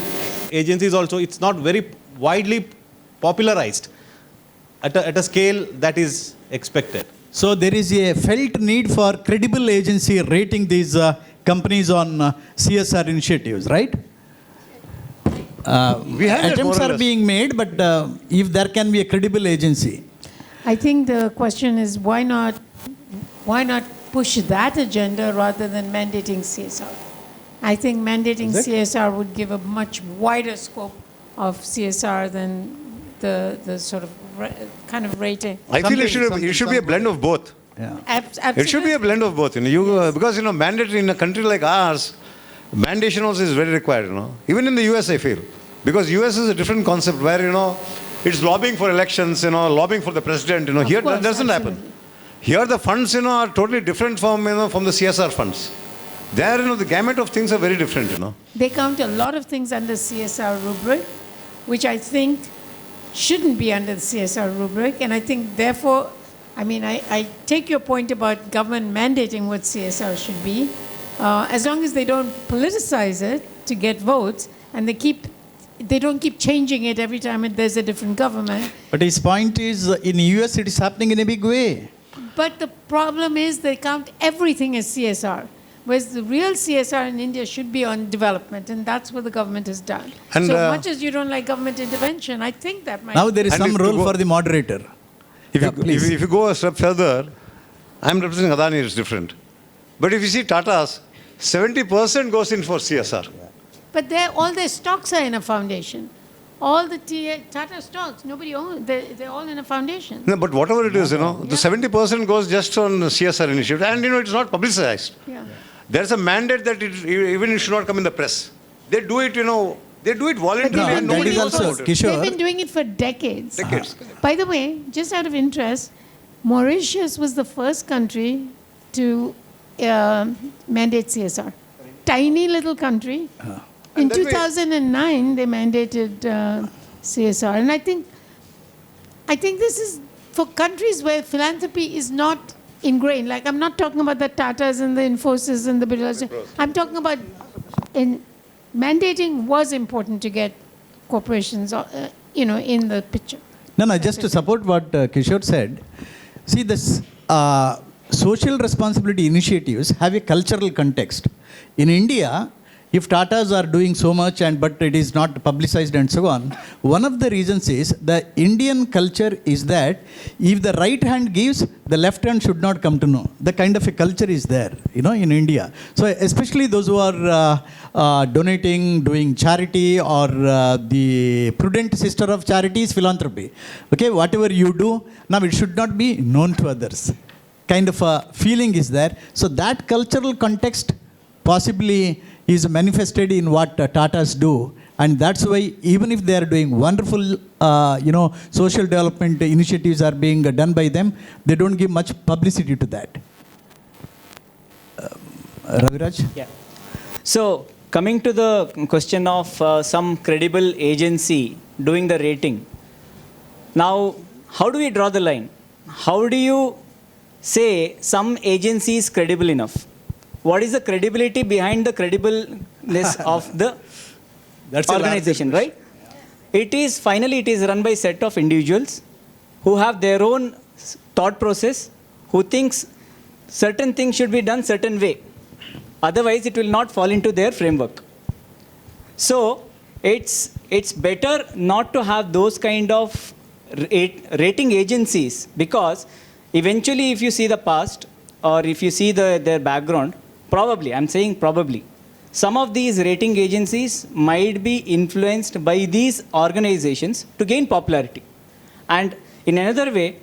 agencies also. It's not very widely popularized at a scale that is expected. So there is a felt need for credible agency rating these companies on CSR initiatives, right? Attempts are being made, but if there can be a credible agency. I think the question is why not push that agenda rather than mandating CSR? I think mandating CSR would give a much wider scope of CSR than the sort of kind of rating. I feel it should be a blend of both. Yeah. Absolutely. It should be a blend of both. Because mandatory in a country like ours, mandation also is very required. Even in the US, I feel, because US is a different concept where it's lobbying for elections, lobbying for the president. Here that doesn't happen. Here the funds are totally different from from the CSR funds. There the gamut of things are very different. They count a lot of things under CSR rubric, which I think shouldn't be under the CSR rubric, and I think therefore, I take your point about government mandating what CSR should be, as long as they don't politicize it to get votes, and they don't keep changing it every time there's a different government. But his point is, in US it is happening in a big way. But the problem is they count everything as CSR, whereas the real CSR in India should be on development, and that's what the government has done. And so much as you don't like government intervention, I think that might... Now there is some role for the moderator. If you go a step further, I'm representing Adani, it's different. But if you see Tata's, 70% goes in for CSR. But all their stocks are in a foundation. All the Tata stocks, nobody owns, they're all in a foundation. No, but whatever it is, the 70% goes just on CSR initiative, and it's not publicized. Yeah. There's a mandate that it should not come in the press. They do it, they do it voluntarily, and nobody knows about it. They've been doing it for decades. By the way, just out of interest, Mauritius was the first country to mandate CSR. Tiny little country. In 2009, they mandated CSR. And I think this is for countries where philanthropy is not ingrained. Like, I'm not talking about the Tatas and the Infosys and the Birlas. I'm talking about mandating was important to get corporations, in the picture. No, just to support what Kishore said, see, this social responsibility initiatives have a cultural context. In India, if Tatas are doing so much but it is not publicized and so on, one of the reasons is the Indian culture is that if the right hand gives, the left hand should not come to know. The kind of a culture is there, in India. So especially those who are donating, doing charity, or the prudent sister of charity is philanthropy. Okay, whatever you do, now it should not be known to others. Kind of a feeling is there. So that cultural context possibly is manifested in what Tatas do. And that's why even if they are doing wonderful, social development initiatives are being done by them, they don't give much publicity to that. Raviraj? Yeah. So coming to the question of some credible agency doing the rating. Now, how do we draw the line? How do you say some agency is credible enough? What is the credibility behind the credibleness of the organization, right? It is run by a set of individuals who have their own thought process, who thinks certain things should be done certain way. Otherwise, it will not fall into their framework. So, it's better not to have those kind of rating agencies, because eventually if you see the past or if you see their background, probably, I'm saying probably, some of these rating agencies might be influenced by these organizations to gain popularity. And in another way,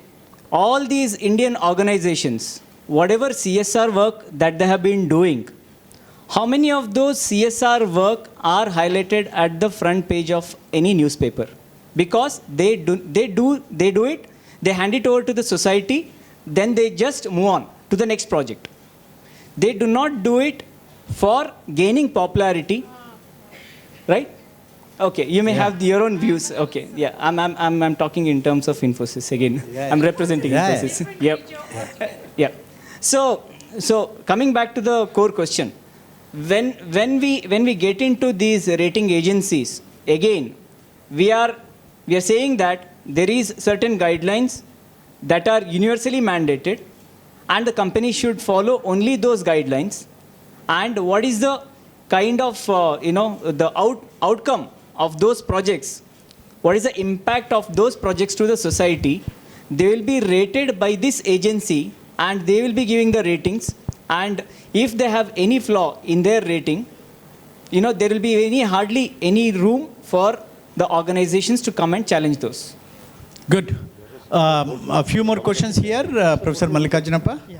all these Indian organizations, whatever CSR work that they have been doing, how many of those CSR work are highlighted at the front page of any newspaper? Because they do it, they hand it over to the society, then they just move on to the next project. They do not do it for gaining popularity, right? Okay, you may have your own views. Okay, yeah, I'm talking in terms of Infosys again. Yeah, I'm representing Infosys. Yeah. Yep. Yeah. So coming back to the core question, when we get into these rating agencies, again, we are saying that there is certain guidelines that are universally mandated, and the company should follow only those guidelines. And what is the kind of the outcome of those projects? What is the impact of those projects to the society? They will be rated by this agency, and they will be giving the ratings. And if they have any flaw in their rating, there will be hardly any room for the organizations to come and challenge those. Good. A few more questions here. Professor Mallikarjunappa? Yeah.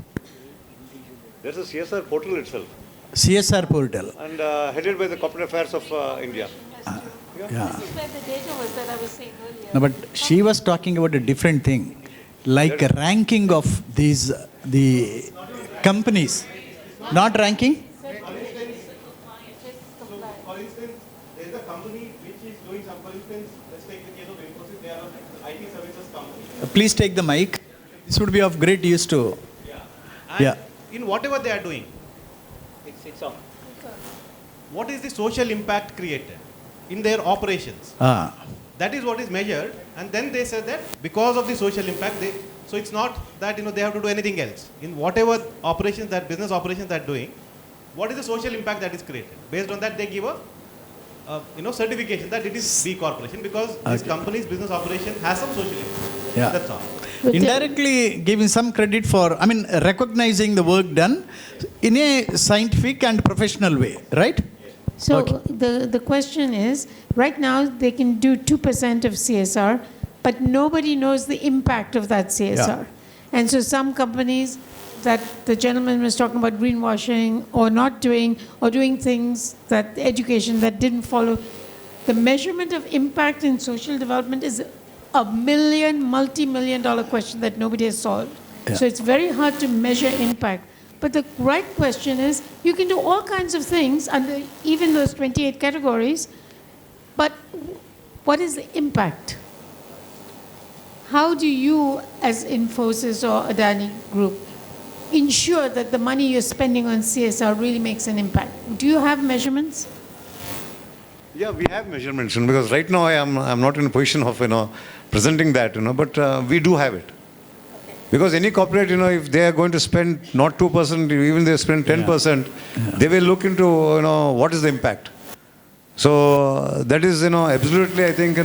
There's a CSR portal itself. CSR portal. And headed by the Corporate Affairs of India. Yeah. This is where the data was that I was saying earlier. No, but she was talking about a different thing, like a ranking of the companies. Not ranking? For instance, there's a company which is doing some, for instance, let's take the case of Infosys, they are an IT services company. Please take the mic. This would be of great use to. Yeah. And in whatever they are doing, it's on. What is the social impact created in their operations? That is what is measured, and then they said that because of the social impact, so it's not that they have to do anything else. In whatever operations that business operations they are doing, what is the social impact that is created? Based on that, they give a certification that it is B corporation, because this company's business operation has some social impact. Yeah. That's all. Indirectly giving some credit for, recognizing the work done in a scientific and professional way, right? So the question is, right now they can do 2% of CSR, but nobody knows the impact of that CSR. Yeah. And so some companies that the gentleman was talking about greenwashing or not doing, or doing things that education that didn't follow, the measurement of impact in social development is a multi-million-dollar question that nobody has solved. Yeah. So it's very hard to measure impact. But the right question is, you can do all kinds of things under even those 28 categories, but what is the impact? How do you, as Infosys or Adani Group, ensure that the money you're spending on CSR really makes an impact? Do you have measurements? Yeah, we have measurements, because right now I'm not in a position of presenting that, but we do have it. Because any corporate, if they are going to spend not 2%, even they spend 10%, they will look into, what is the impact. So that is, absolutely, I think,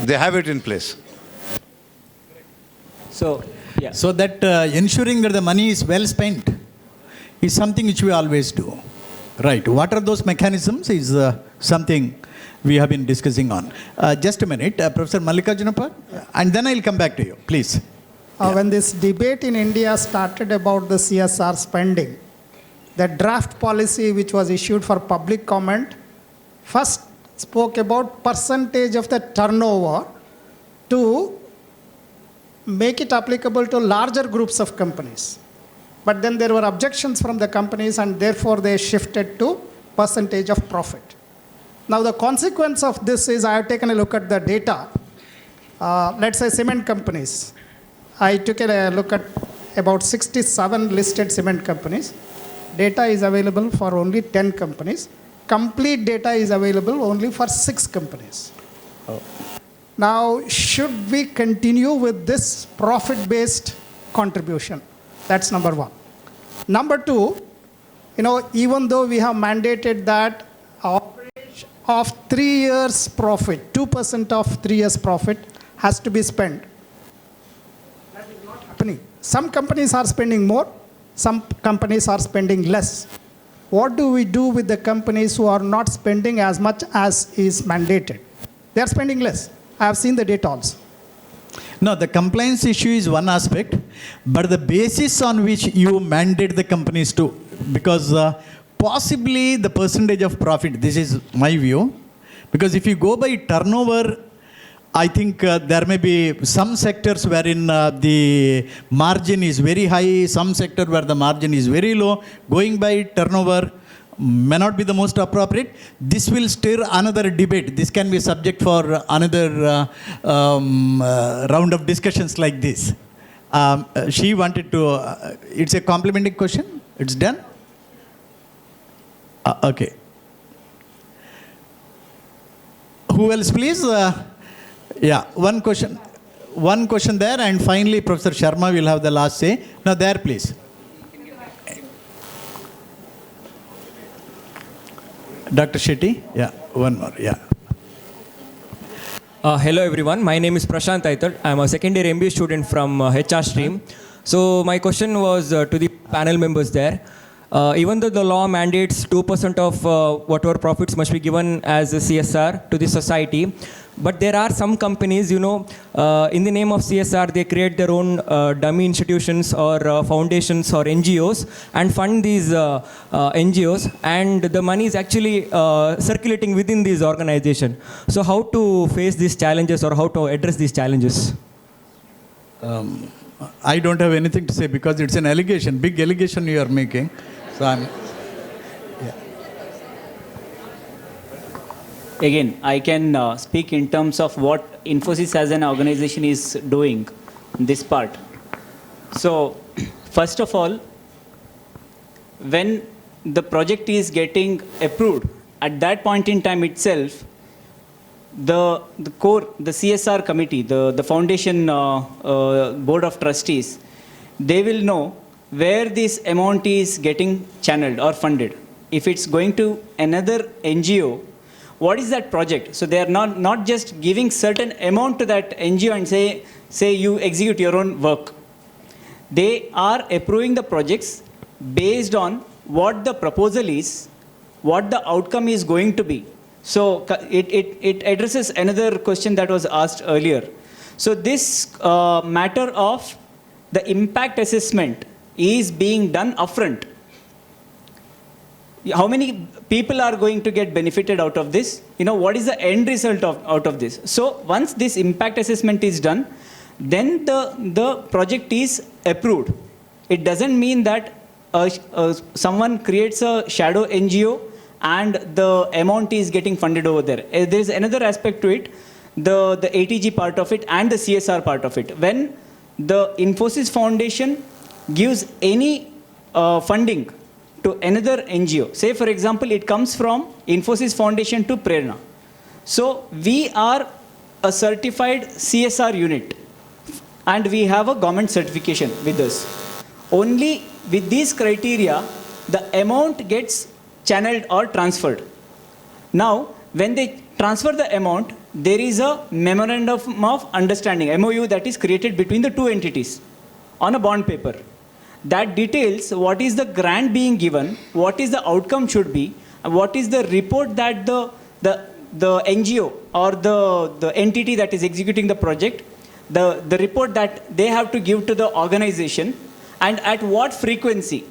they have it in place. So, yeah. So that ensuring that the money is well spent is something which we always do. Right. What are those mechanisms is something we have been discussing on. Just a minute, Professor Mallikarjunappa, and then I'll come back to you, please. When this debate in India started about the CSR spending, the draft policy which was issued for public comment first spoke about percentage of the turnover to make it applicable to larger groups of companies. But then there were objections from the companies and therefore they shifted to percentage of profit. Now the consequence of this is I have taken a look at the data. Let's say cement companies. I took a look at about 67 listed cement companies. Data is available for only 10 companies. Complete data is available only for 6 companies. Oh. Now, should we continue with this profit-based contribution? That's number one. Number two, even though we have mandated that average of 3 years profit, 2% of 3 years profit has to be spent. That is not happening. Some companies are spending more, some companies are spending less. What do we do with the companies who are not spending as much as is mandated? They are spending less. I have seen the data also. No, the compliance issue is one aspect, but the basis on which you mandate the companies to, because possibly the percentage of profit, this is my view, because if you go by turnover, I think there may be some sectors wherein the margin is very high, some sector where the margin is very low. Going by turnover may not be the most appropriate. This will stir another debate. This can be subject for another round of discussions like this. She wanted to, it's a complimenting question. It's done? Okay. Who else, please? Yeah, one question there, and finally Professor Sharma will have the last say. Now there, please. Dr. Shetty, yeah, one more, yeah. Hello everyone, my name is Prashant Aital. I am a second year MBA student from HR stream. So my question was to the panel members there. Even though the law mandates 2% of whatever profits must be given as a CSR to the society, but there are some companies, in the name of CSR, they create their own dummy institutions or foundations or NGOs and fund these NGOs, and the money is actually circulating within these organizations. So how to face these challenges or how to address these challenges? I don't have anything to say because it's an allegation, big allegation you are making. So I'm, yeah. Again, I can speak in terms of what Infosys as an organization is doing in this part. So, first of all, when the project is getting approved, at that point in time itself, the CSR committee, the foundation board of trustees, they will know where this amount is getting channeled or funded. If it's going to another NGO, what is that project? So they are not just giving certain amount to that NGO and say you execute your own work. They are approving the projects based on what the proposal is, what the outcome is going to be. So it addresses another question that was asked earlier. So this matter of the impact assessment is being done upfront. How many people are going to get benefited out of this? What is the end result out of this? So once this impact assessment is done, then the project is approved. It doesn't mean that someone creates a shadow NGO and the amount is getting funded over there. There is another aspect to it, the ATG part of it and the CSR part of it. When the Infosys Foundation gives any funding to another NGO, say for example, it comes from Infosys Foundation to Prerna. So we are a certified CSR unit and we have a government certification with us. Only with these criteria, the amount gets channeled or transferred. Now, when they transfer the amount, there is a memorandum of understanding, MOU, that is created between the two entities on a bond paper. That details what is the grant being given, what is the outcome should be, and what is the report that the NGO or the entity that is executing the project, the report that they have to give to the organization, and at what frequency,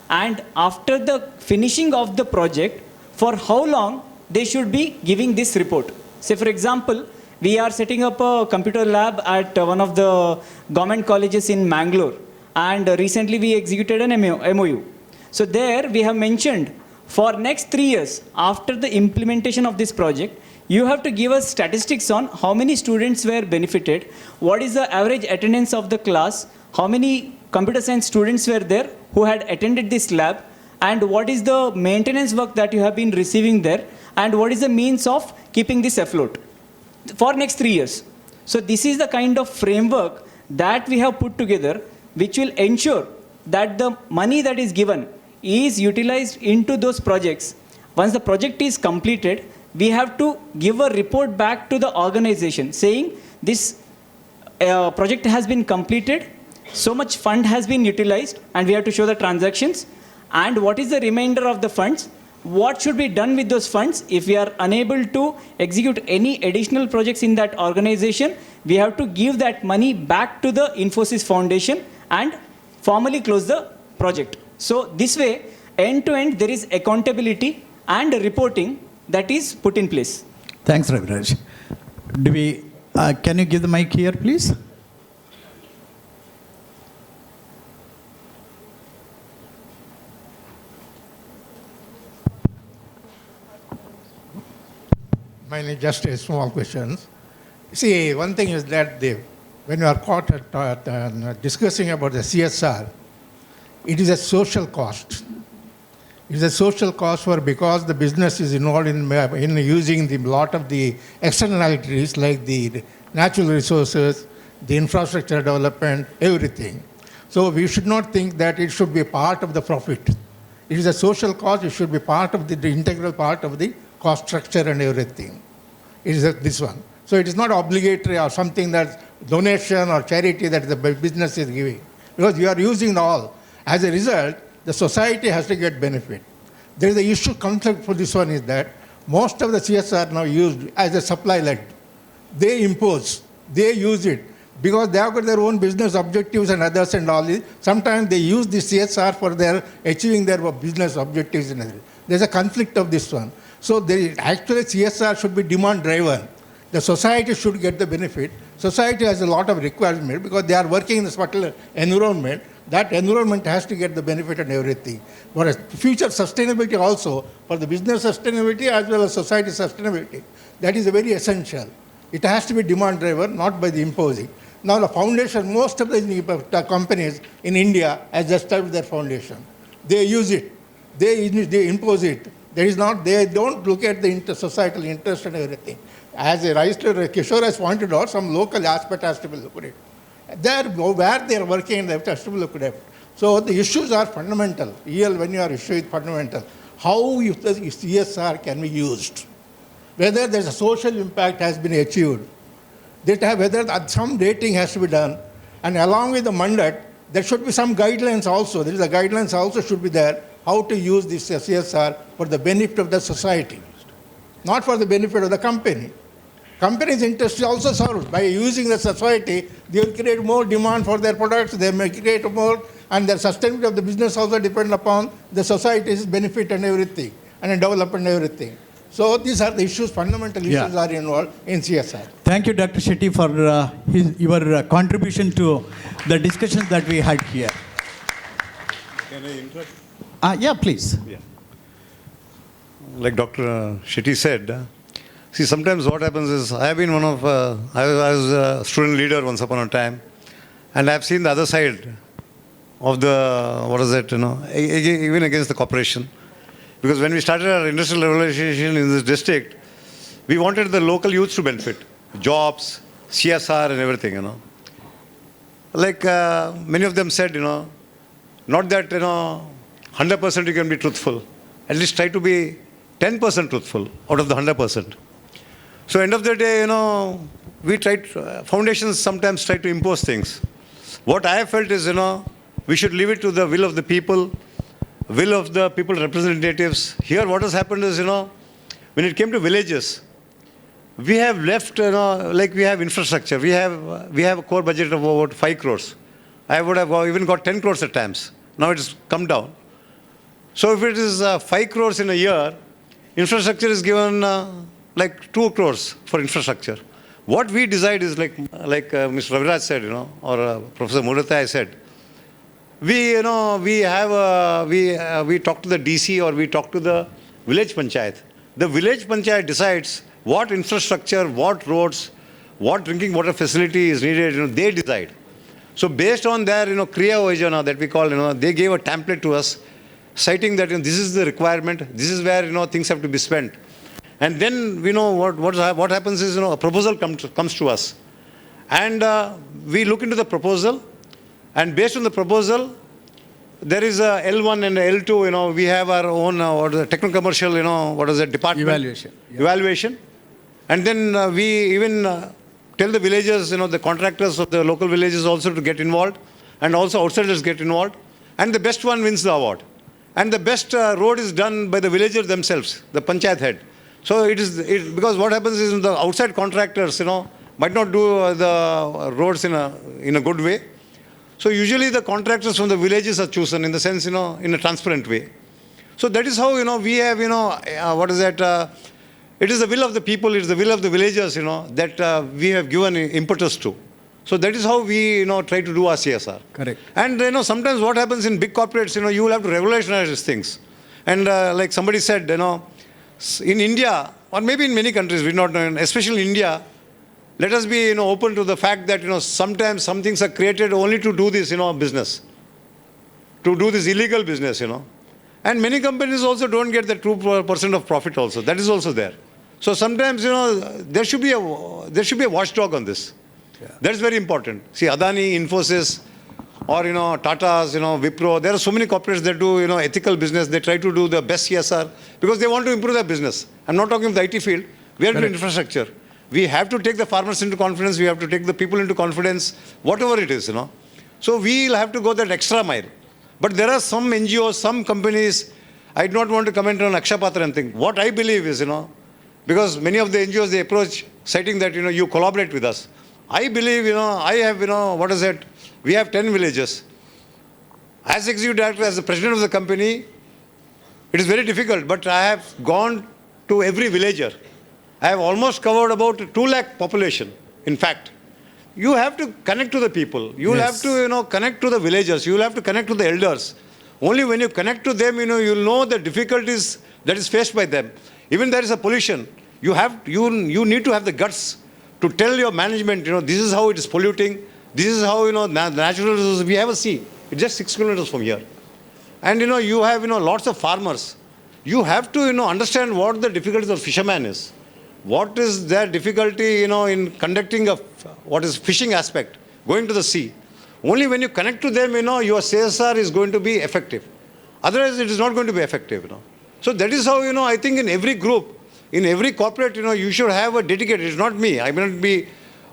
and after the finishing of the project, for how long they should be giving this report. Say, for example, we are setting up a computer lab at one of the government colleges in Mangalore, and recently we executed an MOU. So there we have mentioned for next 3 years, after the implementation of this project, you have to give us statistics on how many students were benefited, what is the average attendance of the class, how many computer science students were there who had attended this lab, and what is the maintenance work that you have been receiving there, and what is the means of keeping this afloat for next 3 years. So this is the kind of framework that we have put together, which will ensure that the money that is given is utilized into those projects. Once the project is completed, we have to give a report back to the organization saying this project has been completed, so much fund has been utilized, and we have to show the transactions, and what is the remainder of the funds, what should be done with those funds. If we are unable to execute any additional projects in that organization, we have to give that money back to the Infosys Foundation and formally close the project. So this way, end to end, there is accountability and reporting that is put in place. Thanks, Raviraj. Can you give the mic here, please? Mine is just a small question. See, one thing is that when you are caught at discussing about the CSR, it is a social cost. It is a social cost because the business is involved in using the lot of the externalities like the natural resources, the infrastructure development, everything. So we should not think that it should be part of the profit. It is a social cost. It should be part of the integral part of the cost structure and everything. It is this one. So it is not obligatory or something that's donation or charity that the business is giving. Because you are using all. As a result, the society has to get benefit. There is an issue conflict for this one is that most of the CSR now used as a supply led. They impose, they use it because they have got their own business objectives and others and all this. Sometimes they use the CSR for their achieving their business objectives and everything. There's a conflict of this one. So actually CSR should be demand driven. The society should get the benefit. Society has a lot of requirement because they are working in this particular environment. That environment has to get the benefit and everything. For future sustainability also, for the business sustainability as well as society sustainability, that is very essential. It has to be demand driven, not by the imposing. Now the foundation, most of the companies in India has established their foundation. They use it. They impose it. They don't look at the societal interest and everything. As a Kishore has pointed out, some local aspect has to be looked at. Where they are working, they have to be looked at. So the issues are fundamental. When you are issuing fundamental, how the CSR can be used, whether there's a social impact has been achieved, whether some rating has to be done, and along with the mandate, there should be some guidelines also. There is a guidelines also should be there how to use this CSR for the benefit of the society, not for the benefit of the company. Companies' interest is also served. By using the society, they will create more demand for their products, they may create more, and their sustainability of the business also depend upon the society's benefit and everything, and development and everything. So these are the issues, fundamental issues are involved in CSR. Thank you, Dr. Shetty, for your contribution to the discussions that we had here. Can I interrupt? Yeah, please. Yeah. Like Dr. Shetty said, see, sometimes what happens is, I have been I was a student leader once upon a time, and I have seen the other side of even against the corporation. Because when we started our industrial revolution in this district, we wanted the local youth to benefit, jobs, CSR and everything, like many of them said, not that, 100% you can be truthful. At least try to be 10% truthful out of the 100%. So end of the day, we foundations sometimes try to impose things. What I have felt is, we should leave it to the will of the people, will of the people representatives. Here what has happened is, when it came to villages, we have left, like we have infrastructure. We have a core budget of about 5 crores. I would have even got 10 crores at times. Now it's come down. So if it is 5 crores in a year, infrastructure is given like 2 crores for infrastructure. What we decide is like Mr. Raviraj said, or Professor Muratai said, we talk to the DC or we talk to the village panchayat. The village panchayat decides what infrastructure, what roads, what drinking water facility is needed, they decide. So based on their, Kriya Yojana that we call, they gave a template to us, citing that this is the requirement, this is where, things have to be spent. And then, what happens is, a proposal comes to us. And we look into the proposal, and based on the proposal, there is a L1 and a L2, we have our own techno-commercial, department. Evaluation. Yeah. Evaluation. And then we even tell the villagers, the contractors of the local villages also to get involved, and also outsiders get involved. And the best one wins the award. And the best road is done by the villagers themselves, the panchayat head. So because what happens is the outside contractors, might not do the roads in a good way. So usually the contractors from the villages are chosen in the sense, in a transparent way. So that is how, we have, it is the will of the people, it is the will of the villagers, that we have given impetus to. So that is how we, try to do our CSR. Correct. And, sometimes what happens in big corporates, you will have to revolutionize these things. And like somebody said, in India, or maybe in many countries, we not know, especially in India, let us be, open to the fact that, sometimes some things are created only to do this, business. To do this illegal business, And many companies also don't get the 2% of profit also. That is also there. So sometimes, there should be a watchdog on this. Yeah. That is very important. See, Adani, Infosys, or, Tatas, Wipro, there are so many corporates that do, ethical business. They try to do the best CSR because they want to improve their business. I'm not talking of the IT field. We are into infrastructure. We have to take the farmers into confidence. We have to take the people into confidence, whatever it is, So we'll have to go that extra mile. But there are some NGOs, some companies, I do not want to comment on Akshapatra and thing. What I believe is, because many of the NGOs, they approach citing that, you collaborate with us. I believe, I have, we have 10 villages. As executive director, as the president of the company, it is very difficult, but I have gone to every villager. I have almost covered about 2 lakh population. In fact, you have to connect to the people. You will have to, connect to the villagers. You will have to connect to the elders. Only when you connect to them, you will know the difficulties that is faced by them. Even there is a pollution. You need to have the guts to tell your management, this is how it is polluting. This is how, the natural resources, we have a sea. It's just 6 kilometers from here. And, you have, lots of farmers. You have to, understand what the difficulties of fisherman is. What is their difficulty, in conducting fishing aspect, going to the sea. Only when you connect to them, your CSR is going to be effective. Otherwise, it is not going to be effective, So that is how, I think in every group, in every corporate, you should have a dedicated, it's not me, I may not be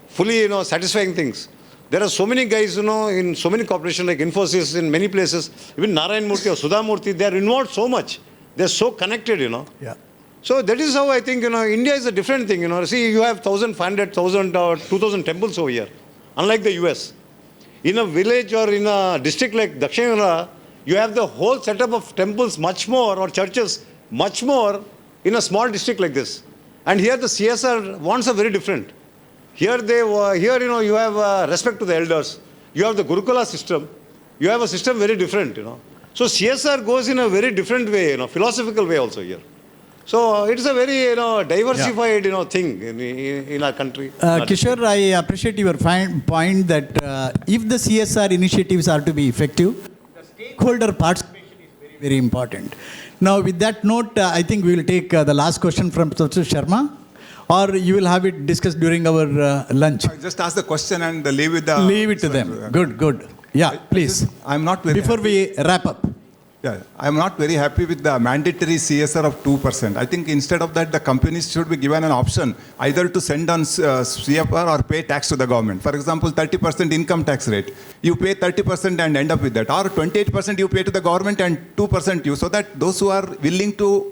fully, satisfying things. There are so many guys, in so many corporations like Infosys, in many places, even Narayan Murthy or Sudha Murthy, they are involved so much. They are so connected, Yeah. So that is how I think, India is a different thing, See, you have 1,500, 1,000 or 2,000 temples over here, unlike the US. In a village or in a district like Dakshinala, you have the whole setup of temples much more, or churches much more, in a small district like this. And here the CSR wants are very different. Here, you have respect to the elders. You have the Gurukula system. You have a system very different, So CSR goes in a very different way, philosophical way also here. So it's a very, diversified, thing in our country. Kishore, I appreciate your point that if the CSR initiatives are to be effective, the stakeholder participation is very, very important. Now, with that note, I think we will take the last question from Professor Sharma or you will have it discussed during our lunch? Just ask the question and leave it Leave it to them. Good, good. Yeah, please. I'm not very Before we wrap up. Yeah, I'm not very happy with the mandatory CSR of 2%. I think instead of that, the companies should be given an option either to send on CFR or pay tax to the government. For example, 30% income tax rate. You pay 30% and end up with that. Or 28% you pay to the government and 2% you. So that those who are willing to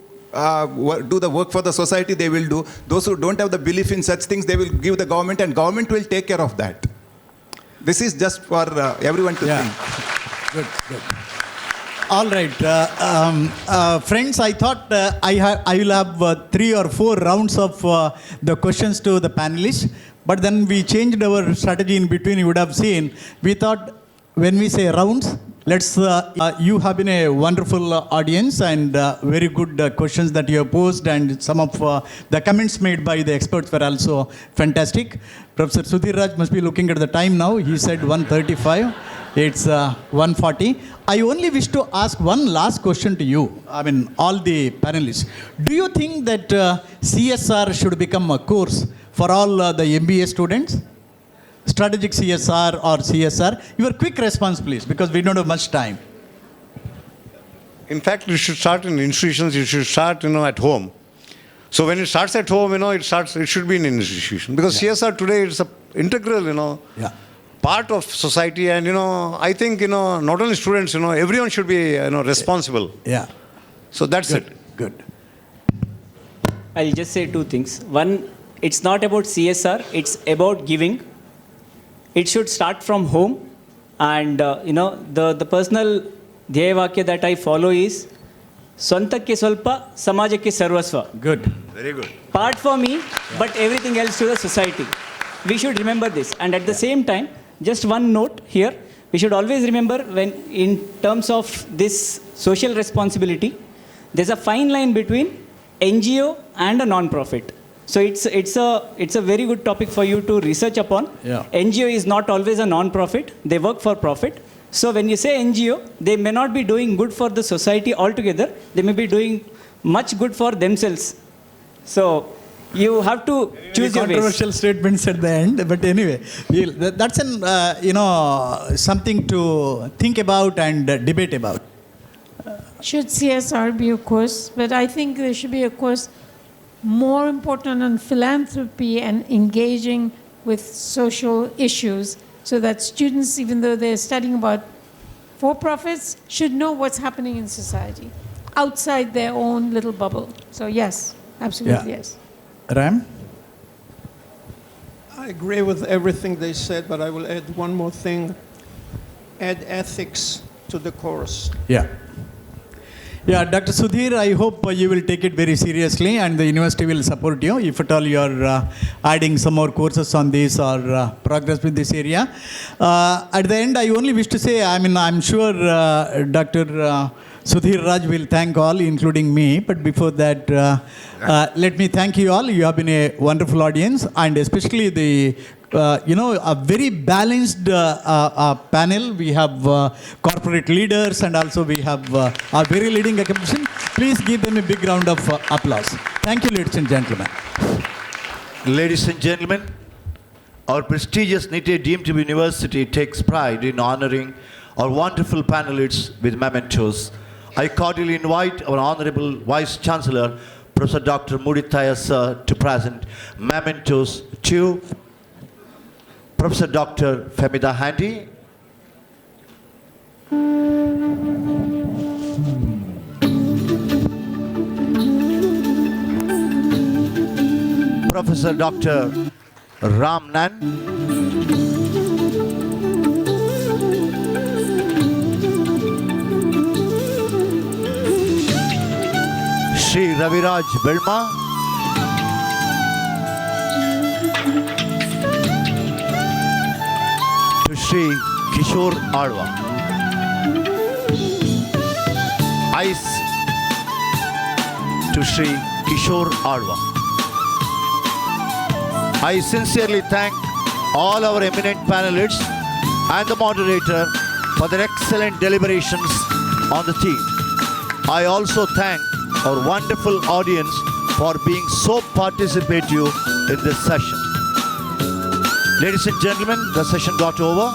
do the work for the society, they will do. Those who don't have the belief in such things, they will give the government, and government will take care of that. This is just for everyone to think. Good, good. All right, friends, I thought I will have 3 or 4 rounds of the questions to the panelists, but then we changed our strategy in between. You would have seen, we thought when we say rounds, let's, you have been a wonderful audience and very good questions that you have posed, and some of the comments made by the experts were also fantastic. Professor Sudhir Raj must be looking at the time now. He said 1:35. It's 1:40. I only wish to ask one last question to you. I mean, all the panelists. Do you think that CSR should become a course for all the MBA students? Strategic CSR or CSR? Your quick response, please, because we don't have much time. In fact, you should start in institutions. You should start, at home. So when it starts at home, it should be in an institution. Because CSR today is an integral, part of society. And, I think, not only students, everyone should be, responsible. Yeah. So that's good. it. Good. I'll just say 2 things. One, it's not about CSR, it's about giving. It should start from home. And, the personal Dhyayavakya that I follow is, Swantakke Swalpa, Samajakke Sarvasva. Good. Very good. Part for me, but everything else to the society. We should remember this. And at the same time, just one note here, we should always remember when in terms of this social responsibility, there's a fine line between NGO and a non-profit. So it's a very good topic for you to research upon. Yeah. NGO is not always a non-profit. They work for profit. So when you say NGO, they may not be doing good for the society altogether. They may be doing much good for themselves. So you have to choose your ways. Controversial statements at the end, but anyway, that's something to think about and debate about. Should CSR be a course? But I think there should be a course more important on philanthropy and engaging with social issues, so that students, even though they're studying about for-profits, should know what's happening in society outside their own little bubble. So yes, absolutely yes. Ram? I agree with everything they said, but I will add one more thing. Add ethics to the course. Yeah. Yeah, Dr. Sudhir, I hope you will take it very seriously and the university will support you if at all you are adding some more courses on this or progress with this area. At the end, I only wish to say, I'm sure Dr. Sudhir Raj will thank all, including me. But before that, let me thank you all. You have been a wonderful audience, and especially the a very balanced panel. We have corporate leaders, and also we have our very leading academician. Please give them a big round of applause. Thank you, ladies and gentlemen. Ladies and gentlemen, our prestigious Nitte deemed to be university takes pride in honoring our wonderful panelists with mementos. I cordially invite our Honorable Vice Chancellor, Professor Dr. Mudithaya Sir, to present mementos to Professor Dr. Femida Handy, Professor Dr. Ramnan, Shri Raviraj Verma, to Shri Kishore Adwa. Ice to Shri Kishore Adwa. I sincerely thank all our eminent panelists and the moderator for their excellent deliberations on the theme. I also thank our wonderful audience for being so participative in this session. Ladies and gentlemen, the session got over.